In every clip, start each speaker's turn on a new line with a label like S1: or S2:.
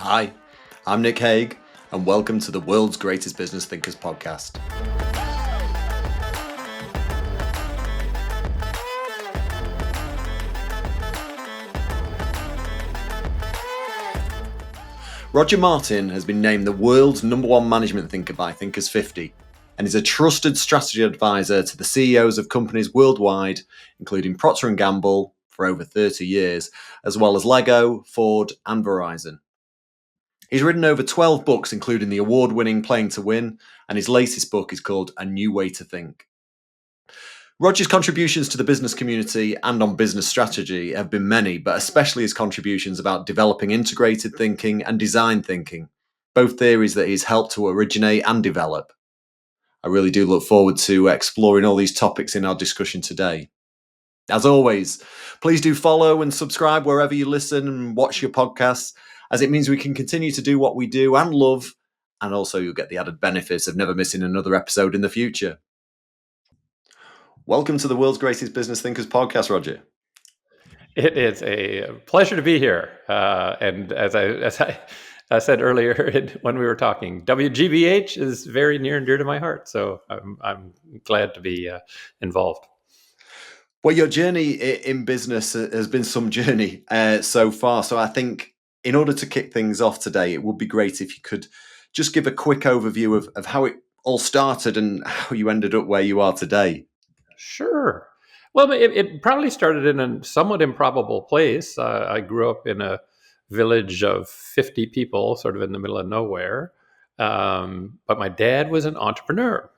S1: Hi, I'm Nick Haig, and welcome to the World's Greatest Business Thinkers podcast. Roger Martin has been named the world's #1 management thinker by Thinkers 50, and is a trusted strategy advisor to the CEOs of companies worldwide, including Procter & Gamble for over 30 years, as well as Lego, Ford, and Verizon. He's written over 12 books, including the award-winning Playing to Win, and his latest book is called A New Way to Think. Roger's contributions to the business community and on business strategy have been many, but especially his contributions about developing integrated thinking and design thinking, both theories that he's helped to originate and develop. I really do look forward to exploring all these topics in our discussion today. As always, please do follow and subscribe wherever you listen and watch your podcasts, as it means we can continue to do what we do and love, and also you'll get the added benefits of never missing another episode in the future. Welcome to the World's Greatest Business Thinkers podcast, Roger.
S2: It is a pleasure to be here. And as I said earlier when we were talking, WGBH is very near and dear to my heart. So I'm glad to be involved.
S1: Well, your journey in business has been some journey so far. So I think in order to kick things off today, it would be great if you could just give a quick overview of how it all started and how you ended up where you are today.
S2: Sure. Well, it probably started in a somewhat improbable place. I grew up in a village of 50 people, sort of in the middle of nowhere. But my dad was an entrepreneur.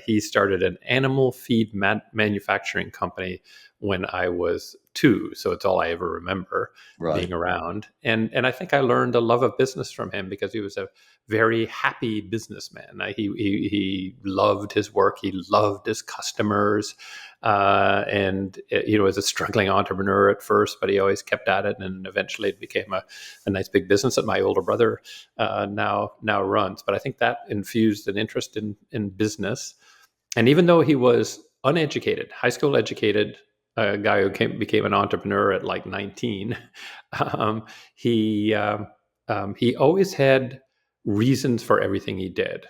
S2: He started an animal feed manufacturing company when I was 2. So it's all I ever remember being around. And I think I learned a love of business from him because he was a very happy businessman. He loved his work. He loved his customers. And was a struggling entrepreneur at first, but he always kept at it, and eventually it became a nice big business that my older brother now runs. But I think that infused an interest in business. And even though he was uneducated, high school educated, a guy who became an entrepreneur at like 19, he always had reasons for everything he did.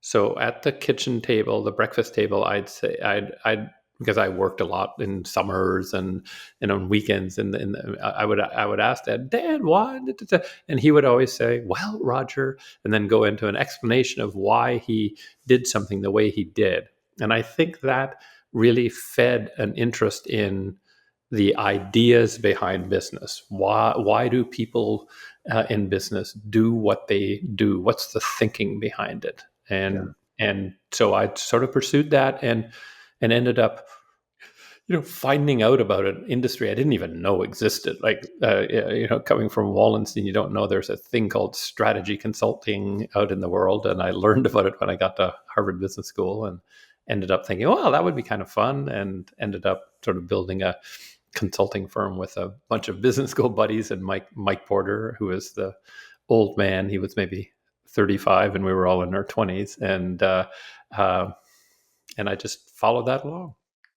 S2: So at the kitchen table, the breakfast table, I'd say I'd because I worked a lot in summers and on weekends, and I would ask Dad, why? And he would always say, "Well, Roger," and then go into an explanation of why he did something the way he did. And I think that really fed an interest in the ideas behind business. Why do people in business do what they do? What's the thinking behind it? And so I sort of pursued that and ended up finding out about an industry I didn't even know existed. Like coming from Wallenstein, you don't know there's a thing called strategy consulting out in the world, and I learned about it when I got to Harvard Business School and ended up thinking, well, that would be kind of fun, and ended up sort of building a consulting firm with a bunch of business school buddies, and Mike Porter, who is the old man. He was maybe 35 and we were all in our 20s, and I just followed that along.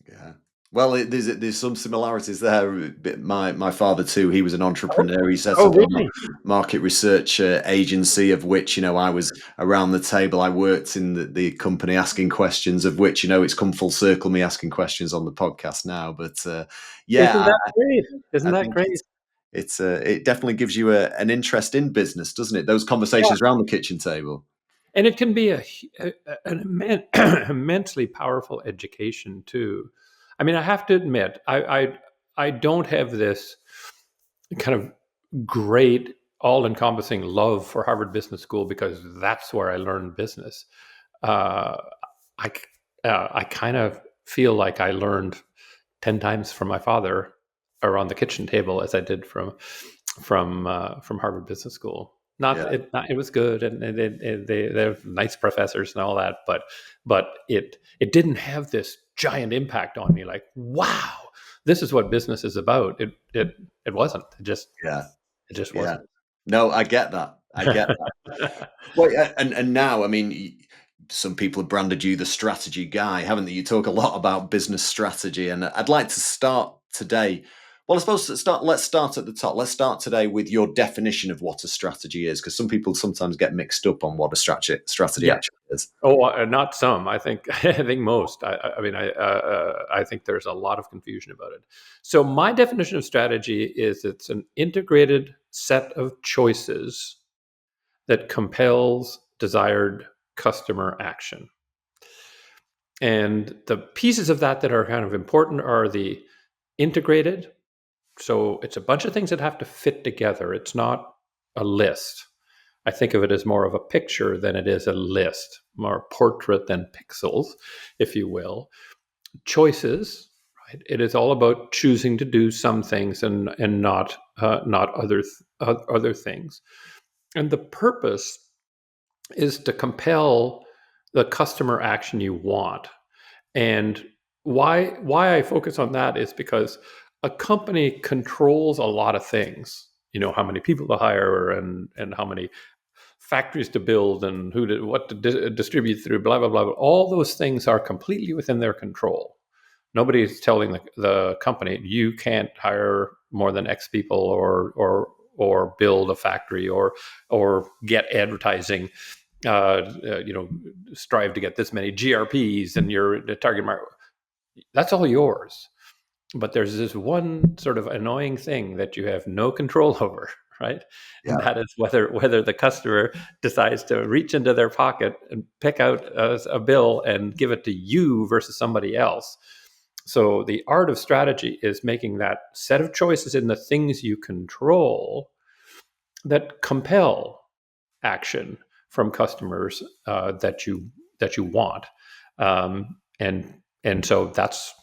S1: Yeah. Well, there's some similarities there. My father too. He was an entrepreneur. He set up
S2: really?
S1: a market research agency, of which I was around the table. I worked in the company asking questions, of which it's come full circle. Me asking questions on the podcast now, but yeah,
S2: Isn't that great? Isn't
S1: I
S2: that
S1: think
S2: great?
S1: it definitely gives you an interest in business, doesn't it? Those conversations around the kitchen table.
S2: And it can be an immensely powerful education too. I mean, I have to admit, I don't have this kind of great, all-encompassing love for Harvard Business School because that's where I learned business. Uh, I kind of feel like I learned 10 times from my father around the kitchen table as I did from Harvard Business School. It was good, and they're nice professors and all that, but it didn't have this giant impact on me. Like, wow, this is what business is about. It wasn't. It just wasn't.
S1: No, I get that. Well, and now, I mean, some people have branded you the strategy guy, haven't they? You talk a lot about business strategy, and I'd like to start today Well, I suppose let's start at the top. Let's start today with your definition of what a strategy is, because some people sometimes get mixed up on what a strategy
S2: Yeah.
S1: actually is.
S2: Oh, not some. I think I think most. I think there's a lot of confusion about it. So my definition of strategy is it's an integrated set of choices that compels desired customer action. And the pieces of that that are kind of important are the integrated. So it's a bunch of things that have to fit together. It's not a list. I think of it as more of a picture than it is a list, more portrait than pixels, if you will. Choices, right? It is all about choosing to do some things and not other things. And the purpose is to compel the customer action you want. And why I focus on that is because a company controls a lot of things. You know, how many people to hire and how many factories to build and what to distribute through, blah blah blah. All those things are completely within their control. Nobody's telling the company you can't hire more than X people or build a factory or get advertising. You know, strive to get this many GRPs and your target market. That's all yours. But there's this one sort of annoying thing that you have no control over, right? And
S1: Yeah.
S2: that is whether the customer decides to reach into their pocket and pick out a bill and give it to you versus somebody else. So the art of strategy is making that set of choices in the things you control that compel action from customers that you want, and so that's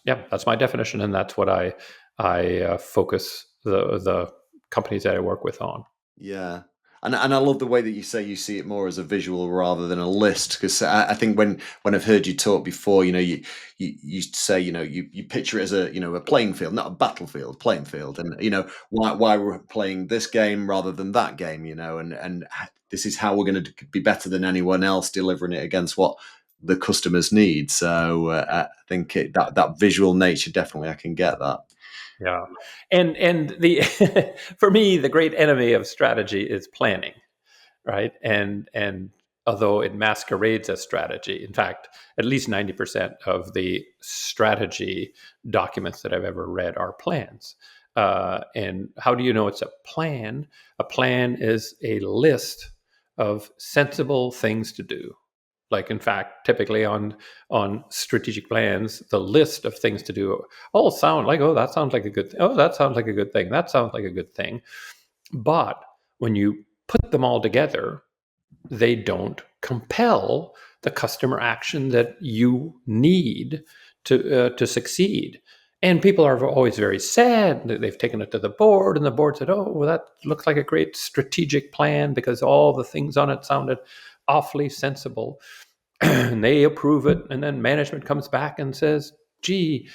S2: my definition, and that's what I focus the companies that I work with on.
S1: Yeah. And I love the way that you say you see it more as a visual rather than a list, because I think when I've heard you talk before, you say, you picture it as a playing field, not a battlefield, playing field, and why we're playing this game rather than that game, and this is how we're going to be better than anyone else delivering it against what the customers need. So I think that visual nature, definitely I can get that.
S2: Yeah, and the for me the great enemy of strategy is planning, right? And although it masquerades as strategy, in fact, at least 90% of the strategy documents that I've ever read are plans. And how do you know it's a plan? A plan is a list of sensible things to do. Like, in fact, typically on strategic plans, the list of things to do all sound like, oh, that sounds like a good thing. Oh, that sounds like a good thing. That sounds like a good thing. But when you put them all together, they don't compel the customer action that you need to succeed. And people are always very sad that they've taken it to the board, and the board said, "Oh, well, that looks like a great strategic plan because all the things on it sounded awfully sensible." And they approve it, and then management comes back and says, "Gee,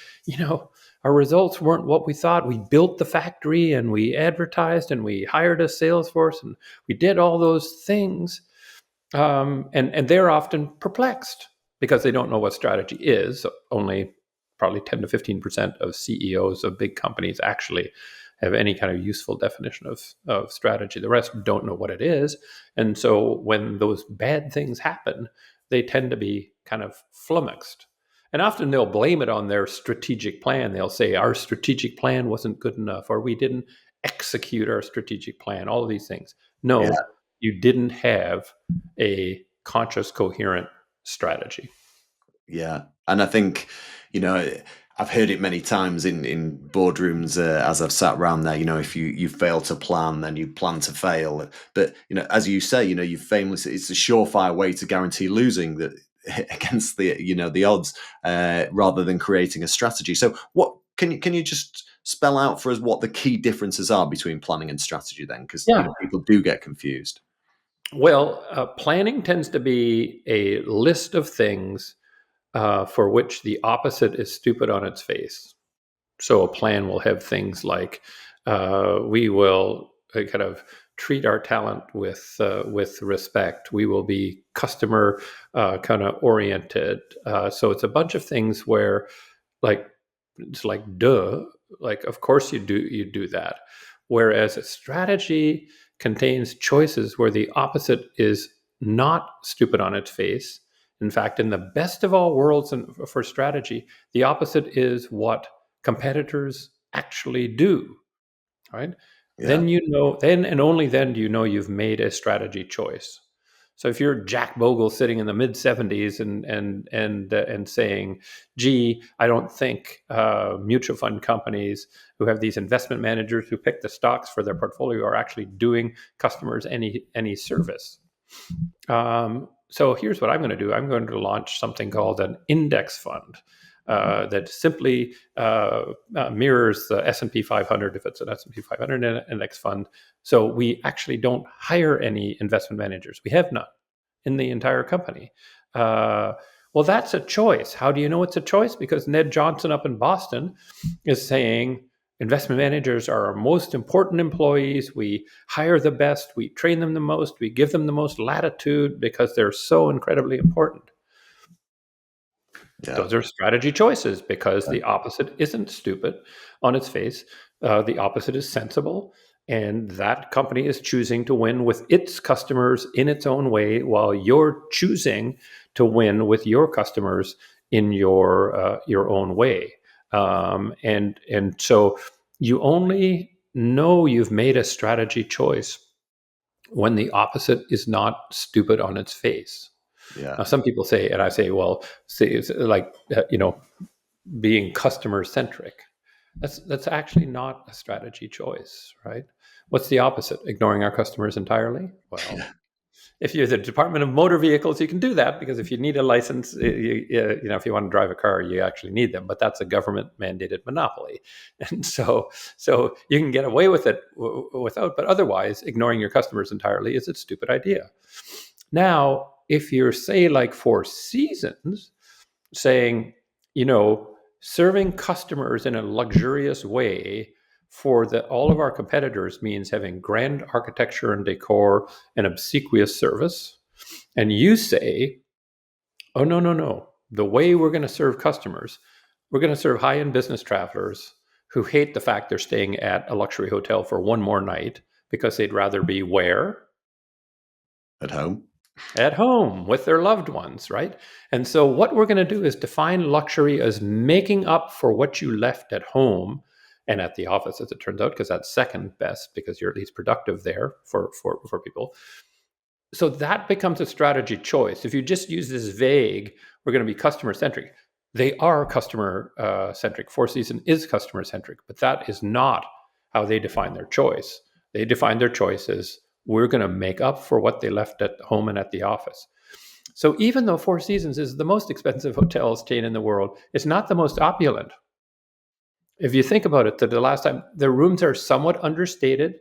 S2: our results weren't what we thought. We built the factory, and we advertised, and we hired a sales force, and we did all those things." And they're often perplexed because they don't know what strategy is. Only probably 10 to 15% of CEOs of big companies actually have any kind of useful definition of strategy. The rest don't know what it is. And so when those bad things happen, they tend to be kind of flummoxed. And often they'll blame it on their strategic plan. They'll say, our strategic plan wasn't good enough, or we didn't execute our strategic plan, all of these things.
S1: Yeah.
S2: No, you didn't have a conscious, coherent strategy.
S1: Yeah, and I think you know I've heard it many times in boardrooms as I've sat around there. If you fail to plan, then you plan to fail. But as you say, you famously it's a surefire way to guarantee losing that against the odds, rather than creating a strategy. So what can you just spell out for us what the key differences are between planning and strategy then? Because
S2: Yeah.
S1: people do get confused.
S2: Well, planning tends to be a list of things for which the opposite is stupid on its face. So a plan will have things like we will kind of treat our talent with respect. We will be customer kind of oriented. So it's a bunch of things where, like, it's like duh. like, of course you do that. Whereas a strategy contains choices where the opposite is not stupid on its face. In fact, in the best of all worlds for strategy, the opposite is what competitors actually do, right?
S1: Yeah.
S2: Then you know, then and only then do you know you've made a strategy choice. So if you're Jack Bogle sitting in the mid 70s and saying, "Gee, I don't think mutual fund companies who have these investment managers who pick the stocks for their portfolio are actually doing customers any service." So here's what I'm going to do. I'm going to launch something called an index fund that simply mirrors the S&P 500 if it's an S&P 500 index fund. So we actually don't hire any investment managers. We have none in the entire company. Well, that's a choice. How do you know it's a choice? Because Ned Johnson up in Boston is saying investment managers are our most important employees. We hire the best, we train them the most, we give them the most latitude because they're so incredibly important.
S1: Yeah.
S2: Those are strategy choices because
S1: Yeah.
S2: the opposite isn't stupid on its face. The opposite is sensible. And that company is choosing to win with its customers in its own way, while you're choosing to win with your customers in your own way. And so you only know you've made a strategy choice when the opposite is not stupid on its face.
S1: Yeah.
S2: Now, some people say, and I say, well, say it's like being customer centric. That's actually not a strategy choice, right? What's the opposite? Ignoring our customers entirely? Well,
S1: Yeah.
S2: if you're the Department of Motor Vehicles, you can do that because if you need a license, if you want to drive a car, you actually need them. But that's a government mandated monopoly, and so you can get away with it without. But otherwise, ignoring your customers entirely is a stupid idea. Now, if you're say like Four Seasons, saying, you know, serving customers in a luxurious way for all of our competitors means having grand architecture and decor and obsequious service. And you say, oh, no, no, no. The way we're going to serve customers, we're going to serve high end business travelers who hate the fact they're staying at a luxury hotel for one more night because they'd rather be where?
S1: At home.
S2: At home with their loved ones, right? And so, what we're going to do is define luxury as making up for what you left at home and at the office, as it turns out, because that's second best because you're at least productive there for people. So, that becomes a strategy choice. If you just use this vague, we're going to be customer centric. They are customer centric. Four Seasons is customer centric, but that is not how they define their choice. They define their choice as we're going to make up for what they left at home and at the office. So even though Four Seasons is the most expensive hotel chain in the world, it's not the most opulent. If you think about it, the last time the rooms are somewhat understated,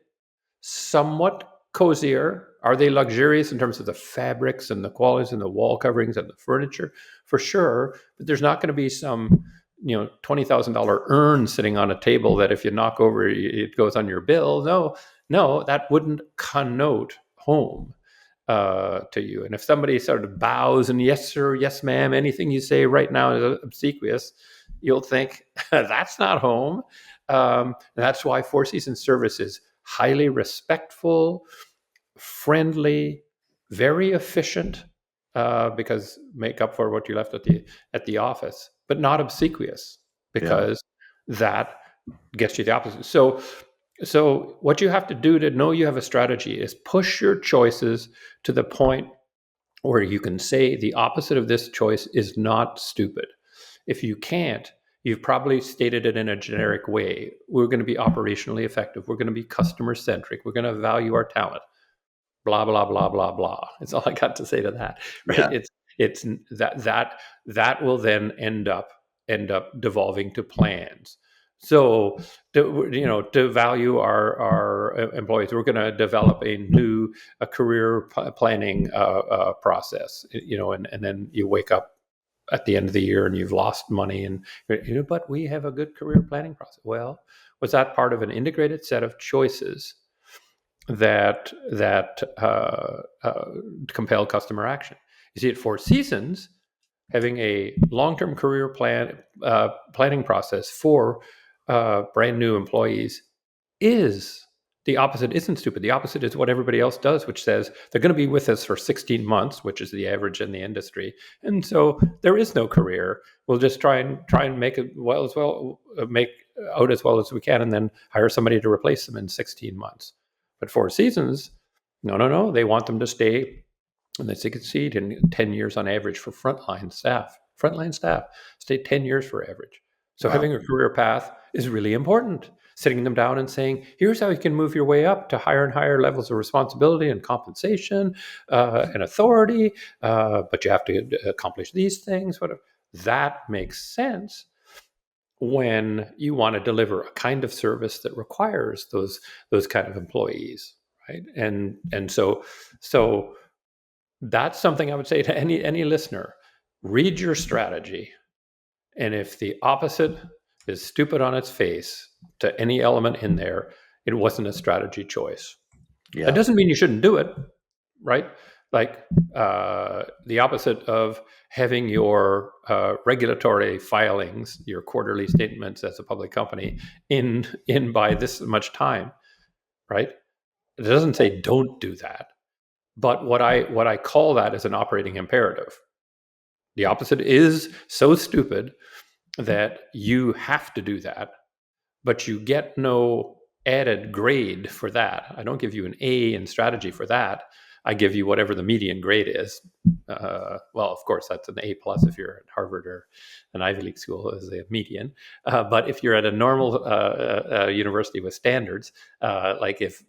S2: somewhat cozier. Are they luxurious in terms of the fabrics and the qualities and the wall coverings and the furniture? For sure, but there's not going to be some $20,000 urn sitting on a table that if you knock over it goes on your bill. No, that wouldn't connote home to you. And if somebody sort of bows and yes sir, yes ma'am, anything you say right now is obsequious, you'll think that's not home. That's why Four Seasons service is highly respectful, friendly, very efficient, because make up for what you left at the office, but not obsequious
S1: Yeah.
S2: because that gets you the opposite. So what you have to do to know you have a strategy is push your choices to the point where you can say the opposite of this choice is not stupid. If you can't, you've probably stated it in a generic way. We're going to be operationally effective. We're going to be customer centric. We're going to value our talent. Blah blah blah blah blah. It's all I got to say to that. Right?
S1: Yeah.
S2: It's that will then end up devolving to plans. So to value our employees, we're going to develop a career planning process. And then you wake up at the end of the year and you've lost money and but we have a good career planning process. Well, was that part of an integrated set of choices that compel customer action? You see, at Four Seasons, having a long-term career planning process for brand new employees is the opposite. Isn't stupid. The opposite is what everybody else does, which says they're going to be with us for 16 months, which is the average in the industry, and so there is no career. We'll just try and make it make out as well as we can, and then hire somebody to replace them in 16 months. But Four Seasons, no, they want them to stay, and they succeed in 10 years on average for frontline staff. Frontline staff stay 10 years for average. So
S1: Wow.
S2: having a career path is really important. Sitting them down and saying, here's how you can move your way up to higher and higher levels of responsibility and compensation and authority, but you have to accomplish these things. Whatever. That makes sense when you want to deliver a kind of service that requires those kind of employees, right? And so that's something I would say to any listener. Read your strategy, and if the opposite is stupid on its face to any element in there, it wasn't a strategy choice. That
S1: Yeah.
S2: doesn't mean you shouldn't do it, right? Like the opposite of having your regulatory filings, your quarterly statements as a public company, in by this much time, right? It doesn't say don't do that, but what I call that is an operating imperative. The opposite is so stupid that you have to do that, but you get no added grade for that. I don't give you an A in strategy for that. I give you whatever the median grade is. Well, of course, that's an A plus if you're at Harvard or an Ivy League school as a median. But if you're at a normal university with standards, like if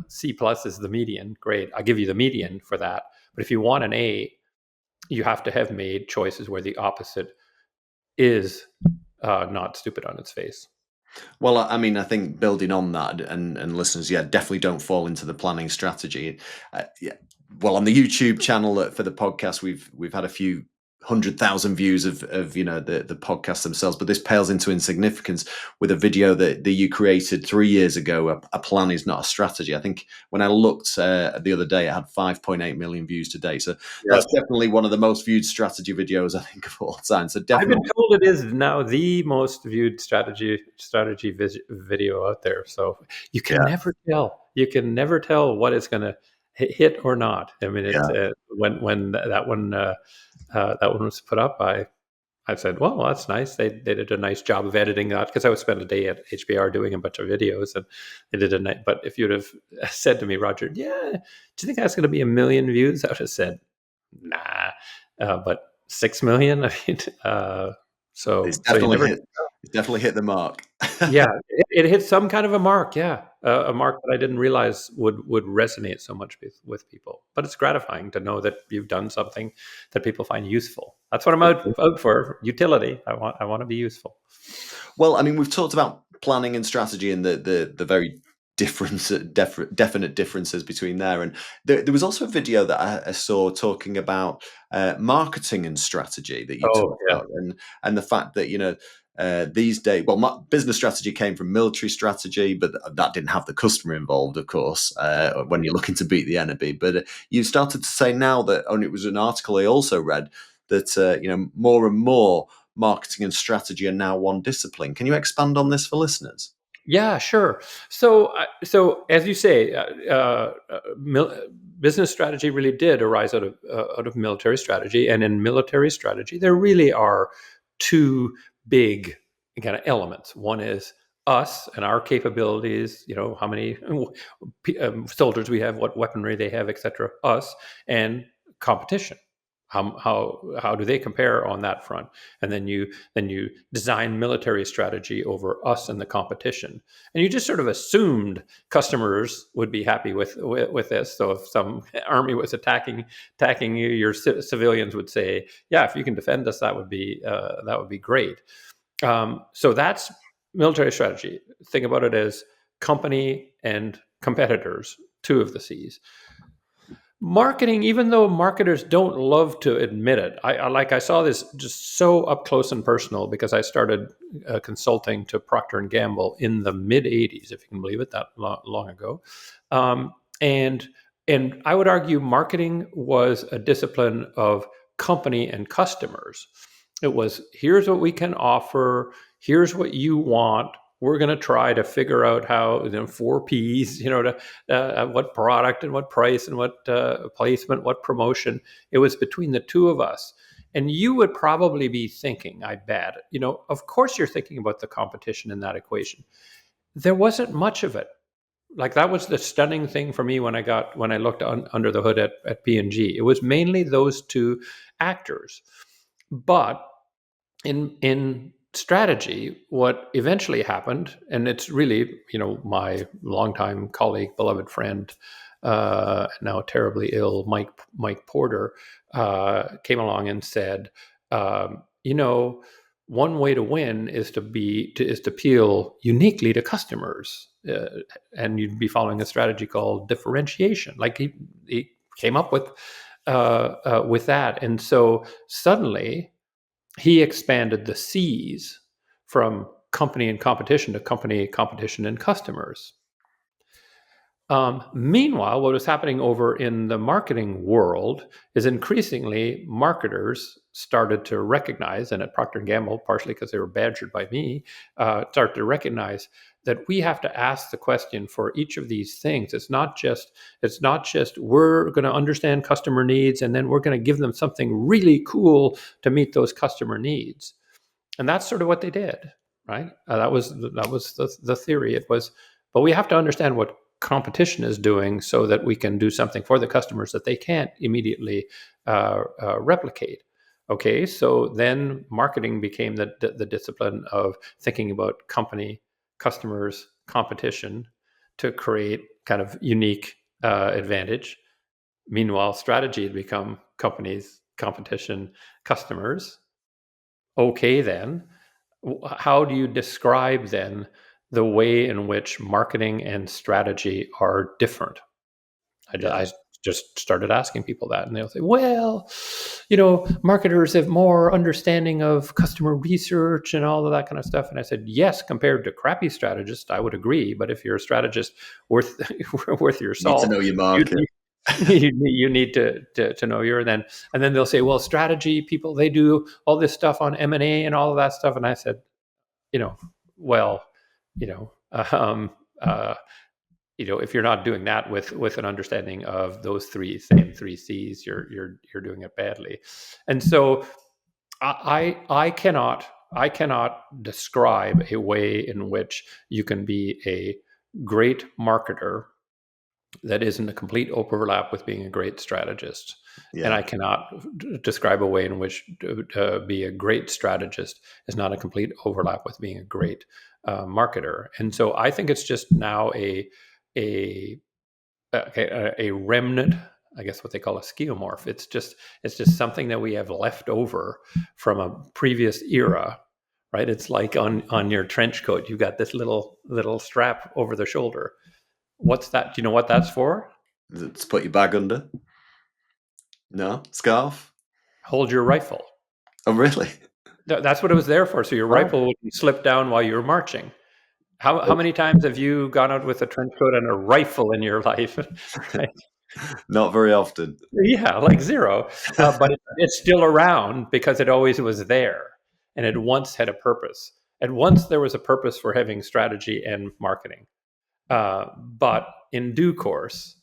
S2: C plus is the median grade, I give you the median for that. But if you want an A, you have to have made choices where the opposite is not stupid on its face.
S1: Well, I mean, I think building on that, and listeners, yeah, definitely don't fall into the planning strategy. Yeah, well, on the YouTube channel for the podcast, we've had a few 100,000 views of the podcast themselves, but this pales into insignificance with a video that you created 3 years ago. A plan is not a strategy. I think when I looked the other day, it had 5.8 million views today. So
S2: Yes.
S1: that's definitely one of the most viewed strategy videos I think of all time. So
S2: I've been
S1: definitely,
S2: told it is now the most viewed video out there. So you can
S1: yeah,
S2: never tell. You can never tell what it's going to hit or not. I mean, it's
S1: yeah.
S2: when that one was put up, I said, well, that's nice. They did a nice job of editing that, because I would spend a day at HBR doing a bunch of videos, and they did a night. But if you'd have said to me, Roger, yeah, do you think that's going to be 1 million views? I would have said, nah. But 6 million, I mean,
S1: It's
S2: so you
S1: definitely
S2: never.
S1: hit. It's definitely hit the mark.
S2: Yeah, it hit some kind of a mark. Yeah, a mark that I didn't realize would resonate so much with people. But it's gratifying to know that you've done something that people find useful. That's what I'm out for. Utility. I want to be useful.
S1: Well, I mean, we've talked about planning and strategy and the very definite differences between there. And there was also a video that I saw talking about marketing and strategy that you
S2: Oh
S1: talked
S2: yeah.
S1: about, and the fact that these days, well, business strategy came from military strategy, but that didn't have the customer involved, of course, when you're looking to beat the enemy. But you started to say now that, and it was an article I also read, that more and more marketing and strategy are now one discipline. Can you expand on this for listeners?
S2: Yeah, sure. So as you say, business strategy really did arise out of military strategy, and in military strategy, there really are two big kind of elements. One is us and our capabilities. How many soldiers we have, what weaponry they have, etc. Us and competition. How do they compare on that front? And then you design military strategy over us and the competition, and you just sort of assumed customers would be happy with this. So if some army was attacking you, your civilians would say, "Yeah, if you can defend us, that would be great." So that's military strategy. Think about it as company and competitors, two of the C's. Marketing, even though marketers don't love to admit it, I saw this just so up close and personal, because I started consulting to Procter and Gamble in the mid '80s, if you can believe it, that long ago, um, and and I would argue marketing was a discipline of company and customers. It was, here's what we can offer, here's what you want, we're going to try to figure out how, 4 Ps, to what product and what price and what placement, what promotion. It was between the two of us. And you would probably be thinking, I bet, of course you're thinking about the competition in that equation. There wasn't much of it. Like, that was the stunning thing for me when I looked under the hood at P&G. It was mainly those two actors. But in strategy, what eventually happened, and it's really, my longtime colleague, beloved friend, now terribly ill, Mike Porter, came along and said, you know, one way to win is to appeal uniquely to customers, and you'd be following a strategy called differentiation. Like, he came up with that, and so suddenly he expanded the C's from company and competition to company, competition, and customers. Meanwhile, what was happening over in the marketing world is increasingly marketers started to recognize, and at Procter & Gamble, partially because they were badgered by me, started to recognize that we have to ask the question for each of these things. It's not just we're going to understand customer needs and then we're going to give them something really cool to meet those customer needs. And that's sort of what they did, right? That was the theory. It was, but we have to understand what competition is doing so that we can do something for the customers that they can't immediately replicate. Okay, so then marketing became the discipline of thinking about company, customers, competition to create kind of unique advantage. Meanwhile, strategy had become companies, competition, customers. Okay, then how do you describe then the way in which marketing and strategy are different? I just started asking people that, and they'll say, well, marketers have more understanding of customer research and all of that kind of stuff. And I said, yes, compared to crappy strategists, I would agree. But if you're a strategist worth your
S1: You need to
S2: salt,
S1: know your
S2: you,
S1: market.
S2: you need to know your then. And then they'll say, well, strategy people, they do all this stuff on M&A and all of that stuff. And I said, well, you know, um, uh, if you're not doing that with an understanding of those same three C's, you're doing it badly. And so I cannot describe a way in which you can be a great marketer that isn't a complete overlap with being a great strategist.
S1: Yeah.
S2: And I cannot describe a way in which to be a great strategist is not a complete overlap with being a great marketer. And so I think it's just now a remnant, I guess what they call a skeuomorph. It's just something that we have left over from a previous era, right? It's like on your trench coat, you've got this little strap over the shoulder. What's that? Do you know what that's for?
S1: To put your bag under? No? Scarf?
S2: Hold your rifle.
S1: Oh, really?
S2: That's what it was there for. So your
S1: Right.
S2: rifle wouldn't slip down while you were marching. How many times have you gone out with a trench coat and a rifle in your life? Right?
S1: Not very often.
S2: Yeah, like zero. But it's still around because it always was there, and it once had a purpose. And once there was a purpose for having strategy and marketing. But in due course,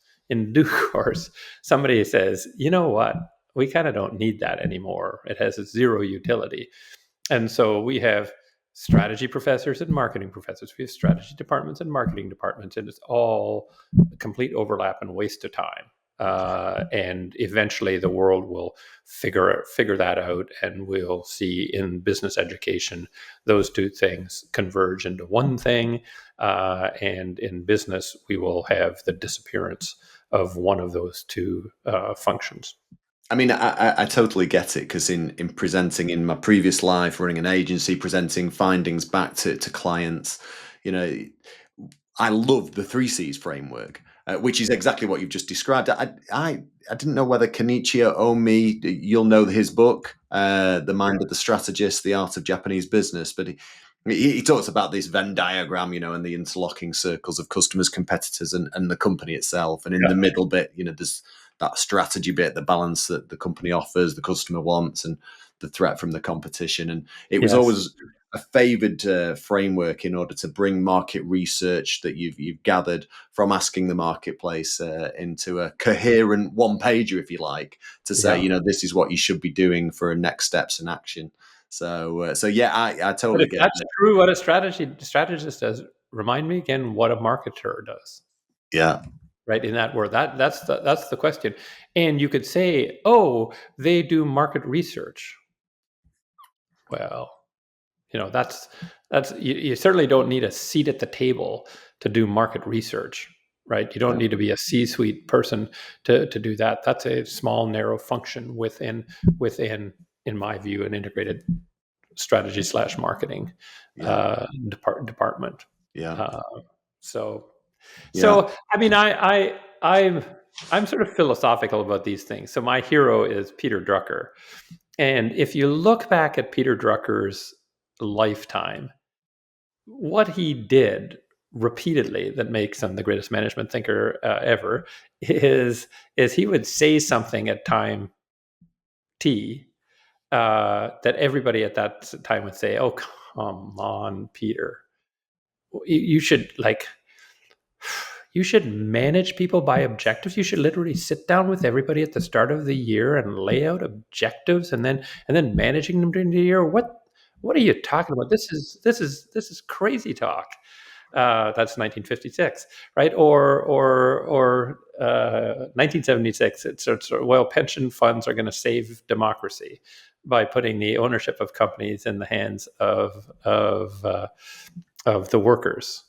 S2: somebody says, you know what? We kind of don't need that anymore. It has zero utility. And so we have strategy professors and marketing professors. We have strategy departments and marketing departments, and it's all complete overlap and waste of time. And eventually, the world will figure that out, and we'll see in business education those two things converge into one thing. And in business, we will have the disappearance of one of those two functions.
S1: I mean, I totally get it because in presenting in my previous life, running an agency, presenting findings back to clients, you know, I love the three C's framework, which is exactly what you've just described. I didn't know whether Kenichi Omi, you'll know his book, The Mind of the Strategist, The Art of Japanese Business, but he talks about this Venn diagram, and the interlocking circles of customers, competitors, and the company itself. And in the middle bit, there's that strategy bit, the balance that the company offers, the customer wants, and the threat from the competition. And it was always a favoured framework in order to bring market research that you've gathered from asking the marketplace into a coherent one pager, if you like, to say,
S2: Yeah.
S1: this is what you should be doing for next steps and action. So yeah, I
S2: But
S1: totally
S2: if
S1: get
S2: that's
S1: it.
S2: true, what a strategist does, remind me again what a marketer does.
S1: Yeah,
S2: Right, in that word, that's the question. And you could say, oh, they do market research. Well, that's you certainly don't need a seat at the table to do market research, right? You don't
S1: yeah,
S2: need to be a C-suite person to do that. That's a small narrow function within in my view an integrated strategy slash marketing
S1: yeah,
S2: department.
S1: yeah,
S2: uh, so
S1: yeah,
S2: so I mean I'm sort of philosophical about these things. So my hero is Peter Drucker. And if you look back at Peter Drucker's lifetime, what he did repeatedly that makes him the greatest management thinker ever is he would say something at time T that everybody at that time would say, "Oh, come on, Peter, you should you should manage people by objectives. You should literally sit down with everybody at the start of the year and lay out objectives, and then managing them during the year. What are you talking about? This is crazy talk." That's 1956, right? Or 1976. It's well, pension funds are going to save democracy by putting the ownership of companies in the hands of the workers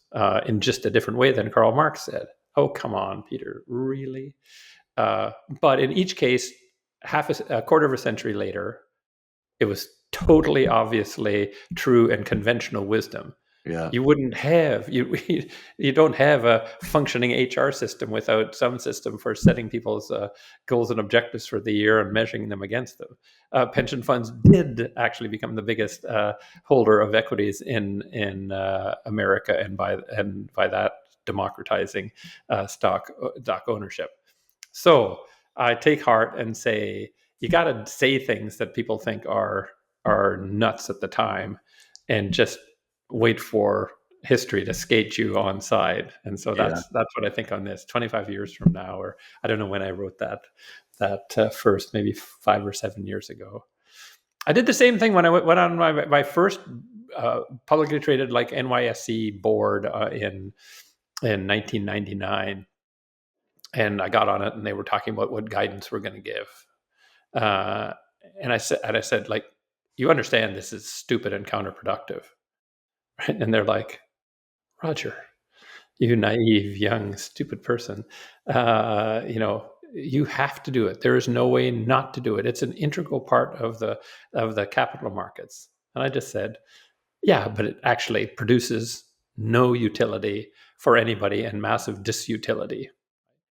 S2: in just a different way than Karl Marx said. Oh, come on, Peter, really? But in each case, a quarter of a century later, it was totally obviously true and conventional wisdom.
S1: yeah,
S2: You wouldn't have you don't have a functioning HR system without some system for setting people's goals and objectives for the year and measuring them against them. Pension funds did actually become the biggest holder of equities in America, and by that democratizing stock ownership. So I take heart and say you got to say things that people think are nuts at the time, and just wait for history to skate you on side. And so
S1: yeah,
S2: that's what I think on this. 25 years from now, or I don't know when I wrote that first, maybe 5 or 7 years ago. I did the same thing when I went on my first publicly traded like NYSE board in 1999, and I got on it, and they were talking about what guidance we're going to give. Uh, and I said, like, you understand this is stupid and counterproductive, right? And they're like, Roger, you naive, young, stupid person. You have to do it. There is no way not to do it. It's an integral part of the capital markets. And I just said, yeah, but it actually produces no utility for anybody and massive disutility.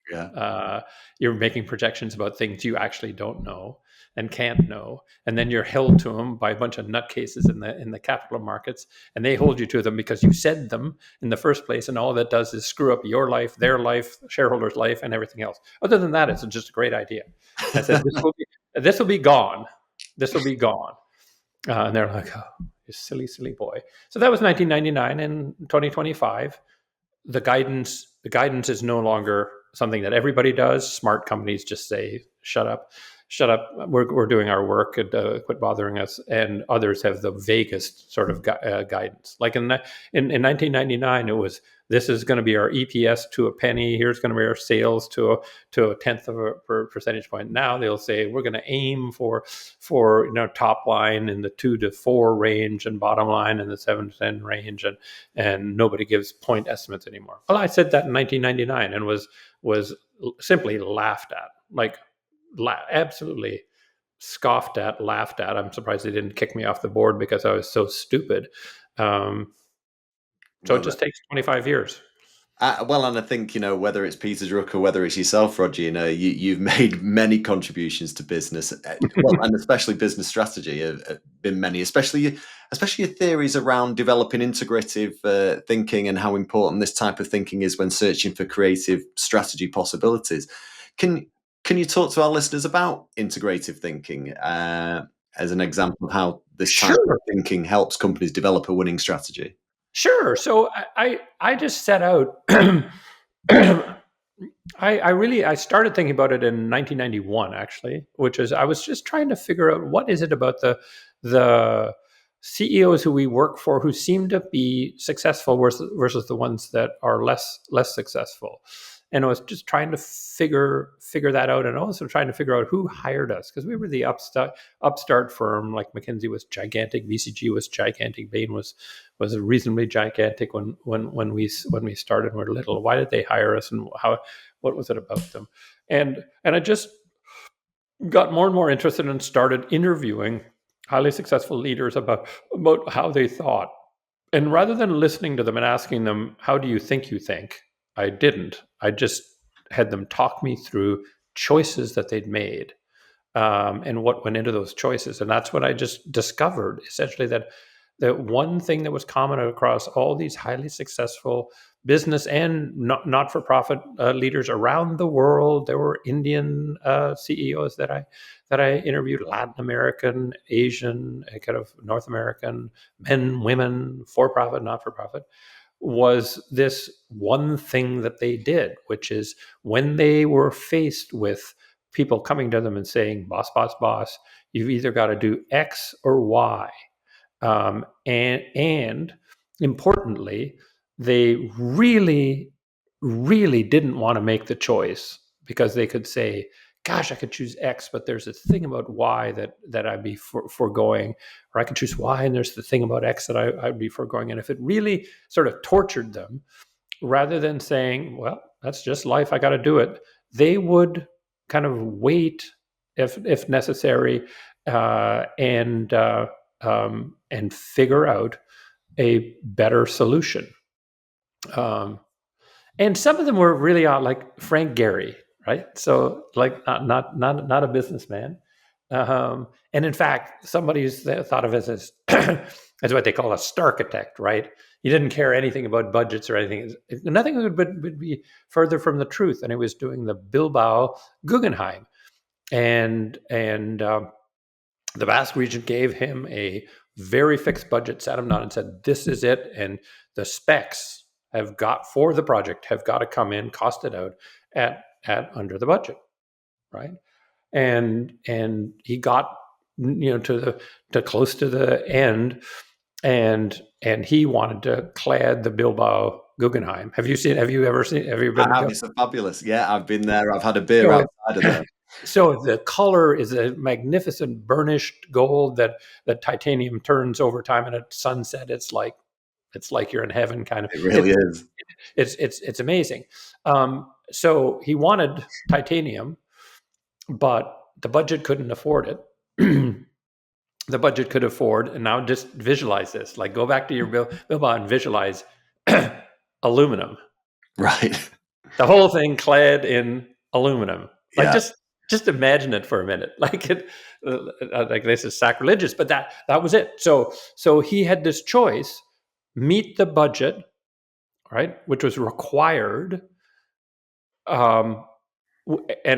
S1: yeah,
S2: uh, you're making projections about things you actually don't know and can't know, and then you're held to them by a bunch of nutcases in the capital markets, and they hold you to them because you said them in the first place, and all that does is screw up your life, their life, shareholders' life, and everything else. Other than that, it's just a great idea. I said this will be gone. This will be gone. And they're like, oh, you silly boy. So that was 1999. And 2025, the guidance is no longer something that everybody does. Smart companies just say, shut up, we're doing our work, and quit bothering us. And others have the vaguest sort of guidance. Like in 1999, it was, this is going to be our EPS to a penny, here's going to be our sales to a tenth of a percentage point. Now they'll say we're going to aim for top line in the 2 to 4 range, and bottom line in the 7 to 10 range, and nobody gives point estimates anymore. Well, I said that in 1999 and was simply laughed at, like absolutely scoffed at, laughed at. I'm surprised they didn't kick me off the board because I was so stupid. Um, so it
S1: well,
S2: just takes 25 years.
S1: well, and I think, whether it's Peter Drucker, whether it's yourself, Roger, you've made many contributions to business, well, and especially business strategy have been many, especially your theories around developing integrative thinking and how important this type of thinking is when searching for creative strategy possibilities. Can can you talk to our listeners about integrative thinking as an example of how this type of
S2: Sure.
S1: thinking helps companies develop a winning strategy?
S2: Sure. So I just set out. I started thinking about it in 1991, actually, which is I was just trying to figure out what is it about the CEOs who we work for who seem to be successful versus the ones that are less successful. And I was just trying to figure that out, and also trying to figure out who hired us, because we were the upstart firm. Like McKinsey was gigantic, VCG was gigantic, Bain was reasonably gigantic when we started. And we were little. Why did they hire us, and what was it about them? And I just got more and more interested and started interviewing highly successful leaders about how they thought. And rather than listening to them and asking them, how do you think you think? I didn't. I just had them talk me through choices that they'd made, and what went into those choices. And that's what I just discovered, essentially, that the one thing that was common across all these highly successful business and not for profit leaders around the world. There were Indian CEOs that I interviewed, Latin American, Asian, kind of North American, men, women, for profit, not for profit. Was this one thing that they did, which is when they were faced with people coming to them and saying, boss, boss, boss, you've either got to do X or Y. And importantly, they really didn't want to make the choice, because they could say, gosh, I could choose X, but there's a thing about Y that I'd be foregoing, or I could choose Y and there's the thing about X that I'd be foregoing. And if it really sort of tortured them, rather than saying, well, that's just life, I got to do it, they would kind of wait, if necessary, and figure out a better solution. And some of them were really odd, like Frank Gehry, right? So, like, not a businessman, and in fact, somebody who's thought of as as what they call a starchitect, right? He didn't care anything about budgets or anything. Nothing would be further from the truth. And he was doing the Bilbao Guggenheim, and the Basque region gave him a very fixed budget, sat him down and said, this is it. And the specs have got for the project have got to come in, costed out at under the budget, right? And he got, to close to the end, and he wanted to clad the Bilbao Guggenheim. Have you ever seen? Have you been?
S1: I have. It's fabulous. Yeah, I've been there. I've had a beer
S2: So
S1: outside of there.
S2: So the color is a magnificent burnished gold that titanium turns over time, and at sunset, it's like you're in heaven, kind of.
S1: It really is.
S2: It's amazing. So he wanted titanium, but the budget couldn't afford it. The budget could afford, and now just visualize this. Like, go back to your Bilbao and visualize aluminum.
S1: Right.
S2: The whole thing clad in aluminum. Like,
S1: Yeah.
S2: just imagine it for a minute. Like, like, this is sacrilegious, but that was it. So he had this choice: meet the budget, right, which was required, and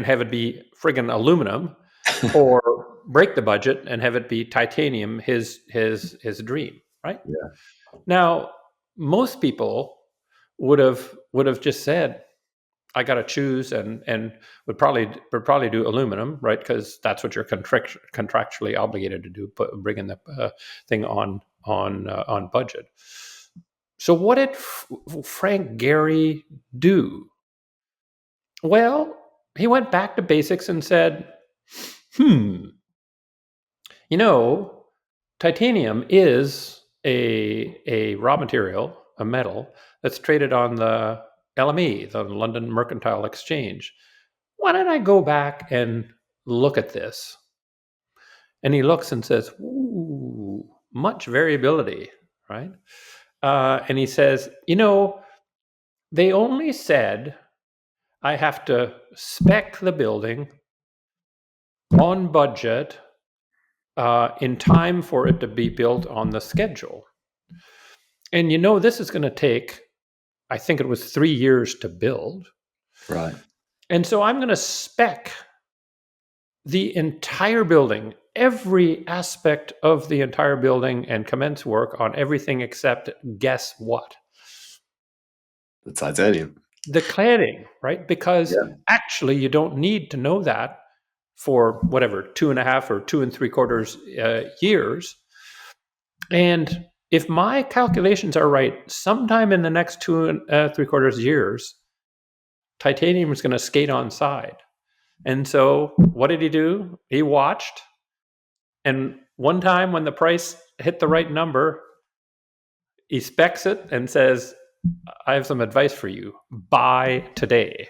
S2: have it be friggin' aluminum, or break the budget and have it be titanium. His dream, right?
S1: Yeah.
S2: Now, most people would have just said, I got to choose, and would probably do aluminum, right? Because that's what you're contractually obligated to do, bringing the thing on budget. So what did Frank Gehry do? Well, he went back to basics and said, you know, titanium is a raw material, a metal that's traded on the LME, the London Mercantile Exchange. Why don't I go back and look at this? And he looks and says, ooh, much variability, right? And he says, they only said I have to spec the building on budget, in time for it to be built on the schedule. And this is going to take, I think it was 3 years to build.
S1: Right.
S2: And so I'm going to spec the entire building, every aspect of the entire building and commence work on everything except, guess what?
S1: The titanium.
S2: The cladding, right? Because
S1: Yeah.
S2: actually, you don't need to know that for whatever, 2.5 or 2 3/4 years. And if my calculations are right, sometime in the next 2 3/4 years, titanium is going to skate on side. And so, what did he do? He watched, and one time when the price hit the right number, he specs it and says, "I have some advice for you. Buy today."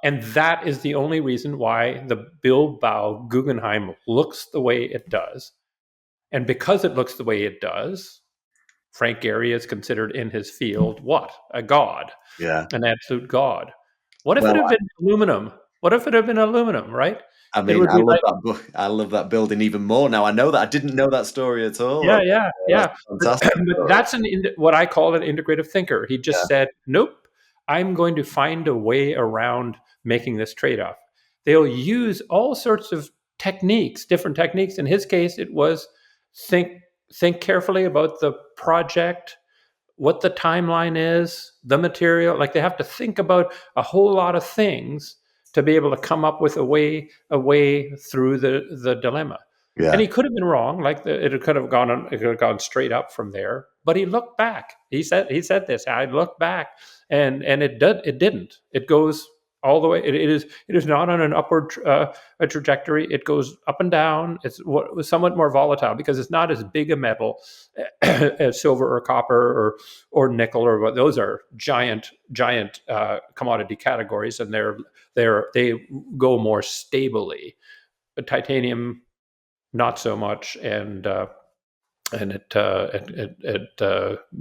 S2: And that is the only reason why the Bilbao Guggenheim looks the way it does. And because it looks the way it does, Frank Gehry is considered in his field what? A god,
S1: Yeah.
S2: an absolute god. What if it
S1: Well,
S2: had been aluminum? What if it had been aluminum, right?
S1: I
S2: It
S1: mean,
S2: would
S1: I
S2: be
S1: love
S2: like,
S1: that book. I love that building even more now. I know that. I didn't know that story at all.
S2: yeah, yeah,
S1: That's
S2: yeah.
S1: a
S2: But,
S1: fantastic
S2: but
S1: story.
S2: that's what I call an integrative thinker. He
S1: Yeah.
S2: just said, nope, I'm going to find a way around making this trade off. They'll use all sorts of techniques, different techniques. In his case, it was think think carefully about the project, what the timeline is, the material. Like they have to think about a whole lot of things to be able to come up with a way through the dilemma. And
S1: Yeah.
S2: he could have been wrong. Like it could have gone straight up from there. But he looked back. He said this. I looked back, and it didn't. It goes all the way. It is not on an upward a trajectory. It goes up and down. It's somewhat more volatile because it's not as big a metal as silver or copper or nickel or what. Those are giant commodity categories, and they go more stably. But titanium, not so much, and it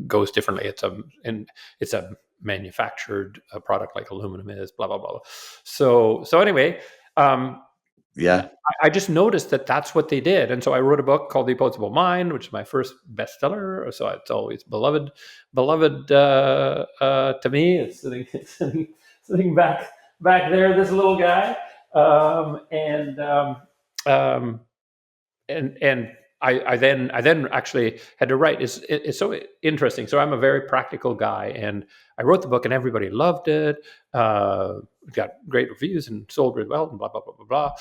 S2: goes differently. It's a manufactured product like aluminum is. Blah blah blah. So anyway, um,
S1: Yeah.
S2: I just noticed that that's what they did, and so I wrote a book called The Opposable Mind, which is my first bestseller. So it's always beloved to me. It's sitting back there. This little guy, um, and I then actually had to write. It's so interesting. So I'm a very practical guy, and I wrote the book, and everybody loved it. Got great reviews and sold really well, and blah blah blah blah blah.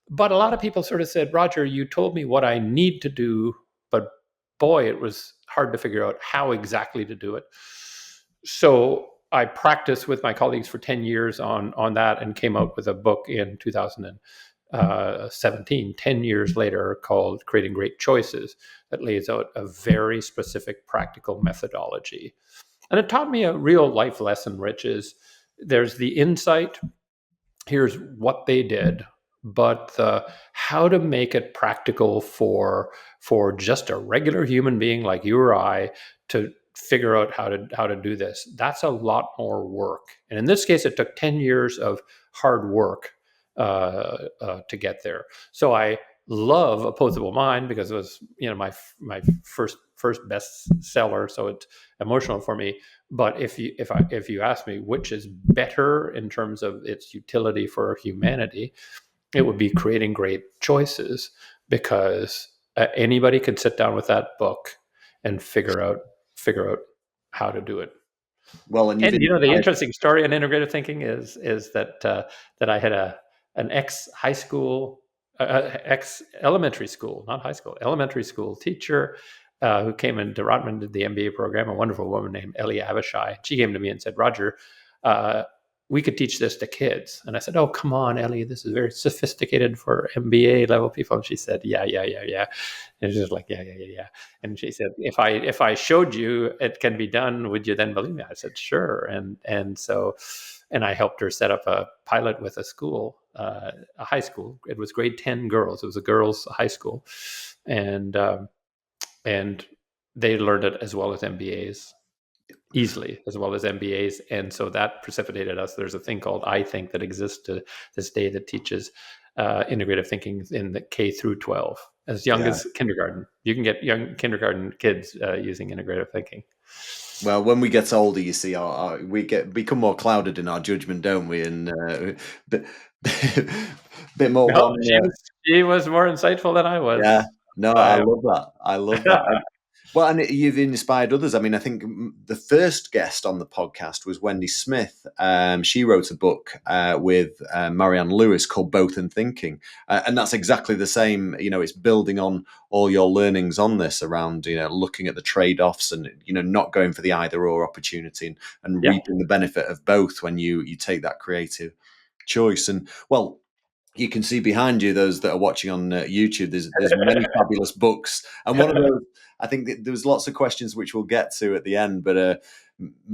S2: But a lot of people sort of said, Roger, you told me what I need to do, but boy, it was hard to figure out how exactly to do it. So I practiced with my colleagues for 10 years on that and came out with a book in 2017, 10 years later, called Creating Great Choices, that lays out a very specific practical methodology. And it taught me a real life lesson, Rich, is there's the insight, here's what they did, but how to make it practical for just a regular human being like you or I to figure out how to do this. That's a lot more work, and in this case, it took 10 years of hard work to get there. So I love Opposable Mind because it was my first bestseller, so it's emotional for me. But if you ask me which is better in terms of its utility for humanity, it would be Creating Great Choices, because anybody could sit down with that book and figure out how to do it.
S1: Well, and you've
S2: And the
S1: inspired.
S2: interesting story in integrative thinking is that I had an ex high school, ex elementary school, not high school, elementary school teacher who came into Rotman, did the MBA program. A wonderful woman named Ellie Avishai. She came to me and said, "Roger, uh, we could teach this to kids." And I said, "Oh, come on, Ellie, this is very sophisticated for MBA level people." And she said, "Yeah, yeah, yeah, yeah." And she's like, "Yeah, yeah, yeah, yeah." And she said, "If I showed you it can be done, would you then believe me?" I said, "Sure." And I helped her set up a pilot with a school, a high school. It was grade 10 girls. It was a girls' high school, and and they learned it as well as MBAs, easily as well as MBAs. And so that precipitated us. There's a thing called I Think that exists to this day that teaches integrative thinking in the K through 12, as young
S1: Yeah.
S2: as kindergarten. You can get young kindergarten kids using integrative thinking.
S1: Well, when we get older, you see, we become more clouded in our judgment, don't we? And bit, bit more
S2: Oh,
S1: one.
S2: Seamus, He was more insightful than I
S1: Yeah.
S2: was.
S1: No, I
S2: I,
S1: love that. I love that. Well, and you've inspired others. I mean, I think the first guest on the podcast was Wendy Smith. She wrote a book with Marianne Lewis called Both and Thinking. And that's exactly the same. It's building on all your learnings on this around, looking at the trade offs and, not going for the either or opportunity and
S2: yeah,
S1: reaping the benefit of both when you take that creative choice. And, well, you can see behind you, those that are watching on YouTube, there's many fabulous books, and one of those, I think that there's lots of questions which we'll get to at the end, but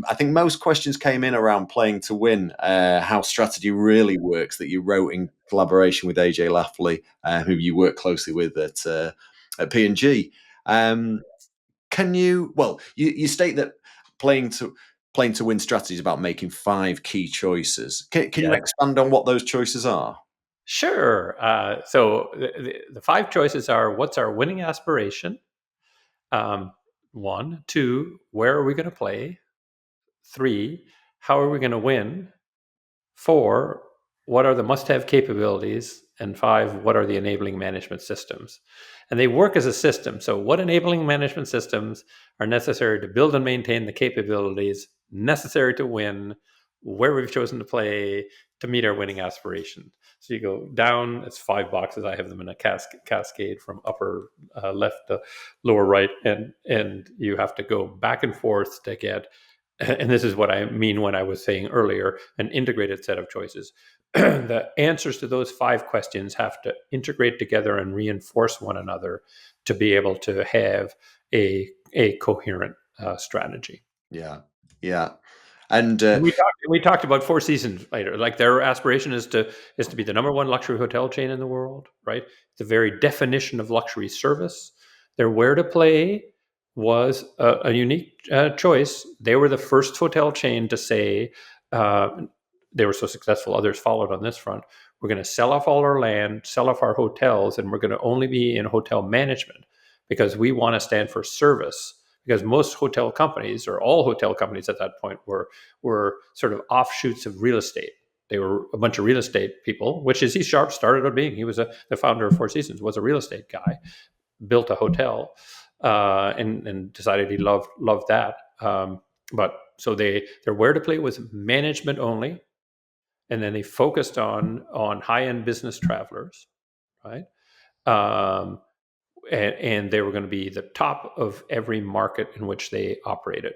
S1: I think most questions came in around playing to win, how strategy really works, that you wrote in collaboration with AJ Lafley, who you work closely with at P&G. Can you? Well, you state that playing to playing to win strategy is about making 5 key choices. Can you
S2: yeah.
S1: expand on what those choices are?
S2: Sure. So the 5 choices are: what's our winning aspiration? Um, 1, 2, where are we going to play? 3, how are we going to win? 4, what are the must-have capabilities? And 5, what are the enabling management systems? And they work as a system. So what enabling management systems are necessary to build and maintain the capabilities necessary to win where we've chosen to play to meet our winning aspiration? So you go down, it's 5 boxes. I have them in a cascade from upper left to lower right. And you have to go back and forth to get, and this is what I mean when I was saying earlier, an integrated set of choices. The answers to those 5 questions have to integrate together and reinforce one another to be able to have a coherent strategy.
S1: Yeah, yeah, and
S2: And we talked about Four Seasons later. Like, their aspiration is to be the number 1 luxury hotel chain in the world, right? The very definition of luxury service. Their where to play was a unique choice. They were the first hotel chain to say, uh, they were so successful, others followed on this front. We're going to sell off all our land, sell off our hotels, and we're going to only be in hotel management because we want to stand for service. Because most hotel companies, or all hotel companies at that point, were sort of offshoots of real estate. They were a bunch of real estate people, which is, Sharp started out being. He was the founder of Four Seasons, was a real estate guy, built a hotel, and decided he loved that. But so their where to play was management only, and then they focused on high end business travelers, right? Um, and they were going to be the top of every market in which they operated,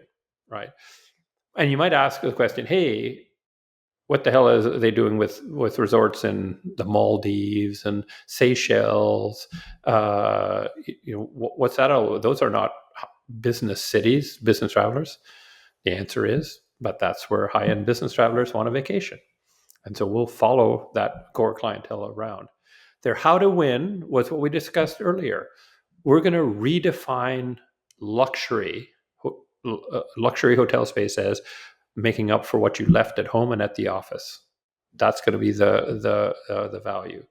S2: right? And you might ask the question, hey, what the hell are they doing with resorts in the Maldives and Seychelles? What's that? Oh, those are not business cities, business travelers. The answer is, but that's where high-end business travelers want a vacation. And so we'll follow that core clientele around. Their how to win was what we discussed earlier. We're going to redefine luxury, luxury hotel space as making up for what you left at home and at the office. That's going to be the value.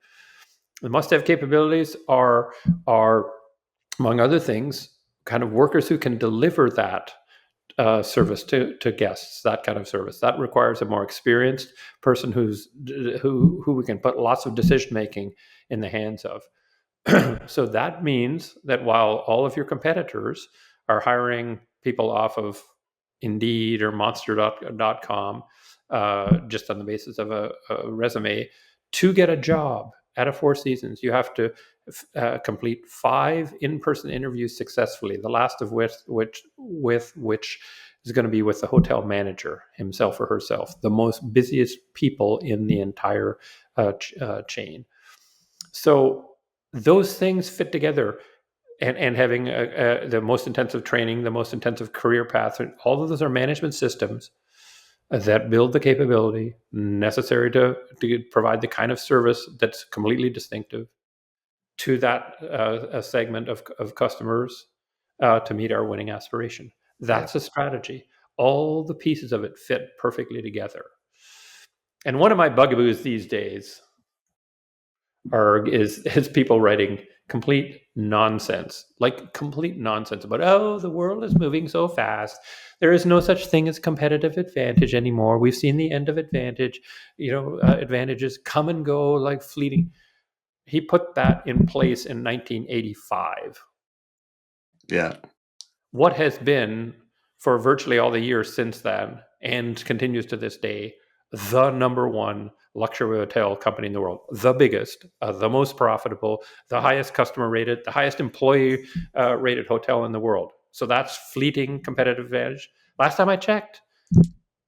S2: The must-have capabilities are among other things kind of workers who can deliver that service to guests. That kind of service that requires a more experienced person who we can put lots of decision making in the hands of. So that means that while all of your competitors are hiring people off of Indeed or Monster.com, just on the basis of a resume, to get a job at a Four Seasons, you have to complete 5 in-person interviews successfully. The last of which is going to be with the hotel manager himself or herself, the most busiest people in the entire chain. So those things fit together, and having the most intensive training, the most intensive career path, and all of those are management systems that build the capability necessary to provide the kind of service that's completely distinctive to that a segment of customers to meet our winning aspiration.
S1: yeah,
S2: That's a strategy. All the pieces of it fit perfectly together. And one of my bugaboos these days is people writing complete nonsense about, oh, the world is moving so fast. There is no such thing as competitive advantage anymore. We've seen the end of advantage. Advantages come and go like fleeting. He put that in place in 1985.
S1: Yeah.
S2: What has been for virtually all the years since then and continues to this day the number one luxury hotel company in the world, the biggest, the most profitable, the highest customer rated, the highest employee rated hotel in the world. So that's fleeting competitive advantage. Last time I checked,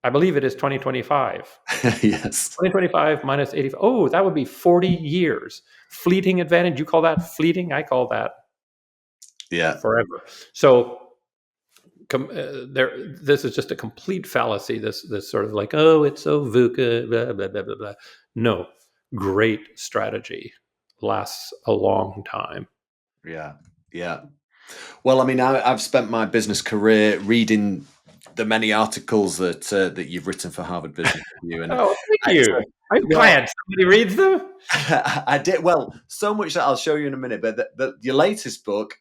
S2: I believe it is 2025.
S1: Yes.
S2: 2025 minus 85. Oh, that would be 40 years. Fleeting advantage. You call that fleeting? I call that
S1: Yeah.
S2: forever. So this is just a complete fallacy. This sort of like, oh, it's so VUCA, blah blah blah blah blah. No, great strategy lasts a long time.
S1: Yeah. Yeah. Well, I mean, I've spent my business career reading the many articles that you've written for Harvard Business Review, and
S2: Oh, thank you.
S1: so,
S2: I'm
S1: well,
S2: glad somebody reads them.
S1: I did well so much that I'll show you in a minute. But your latest book,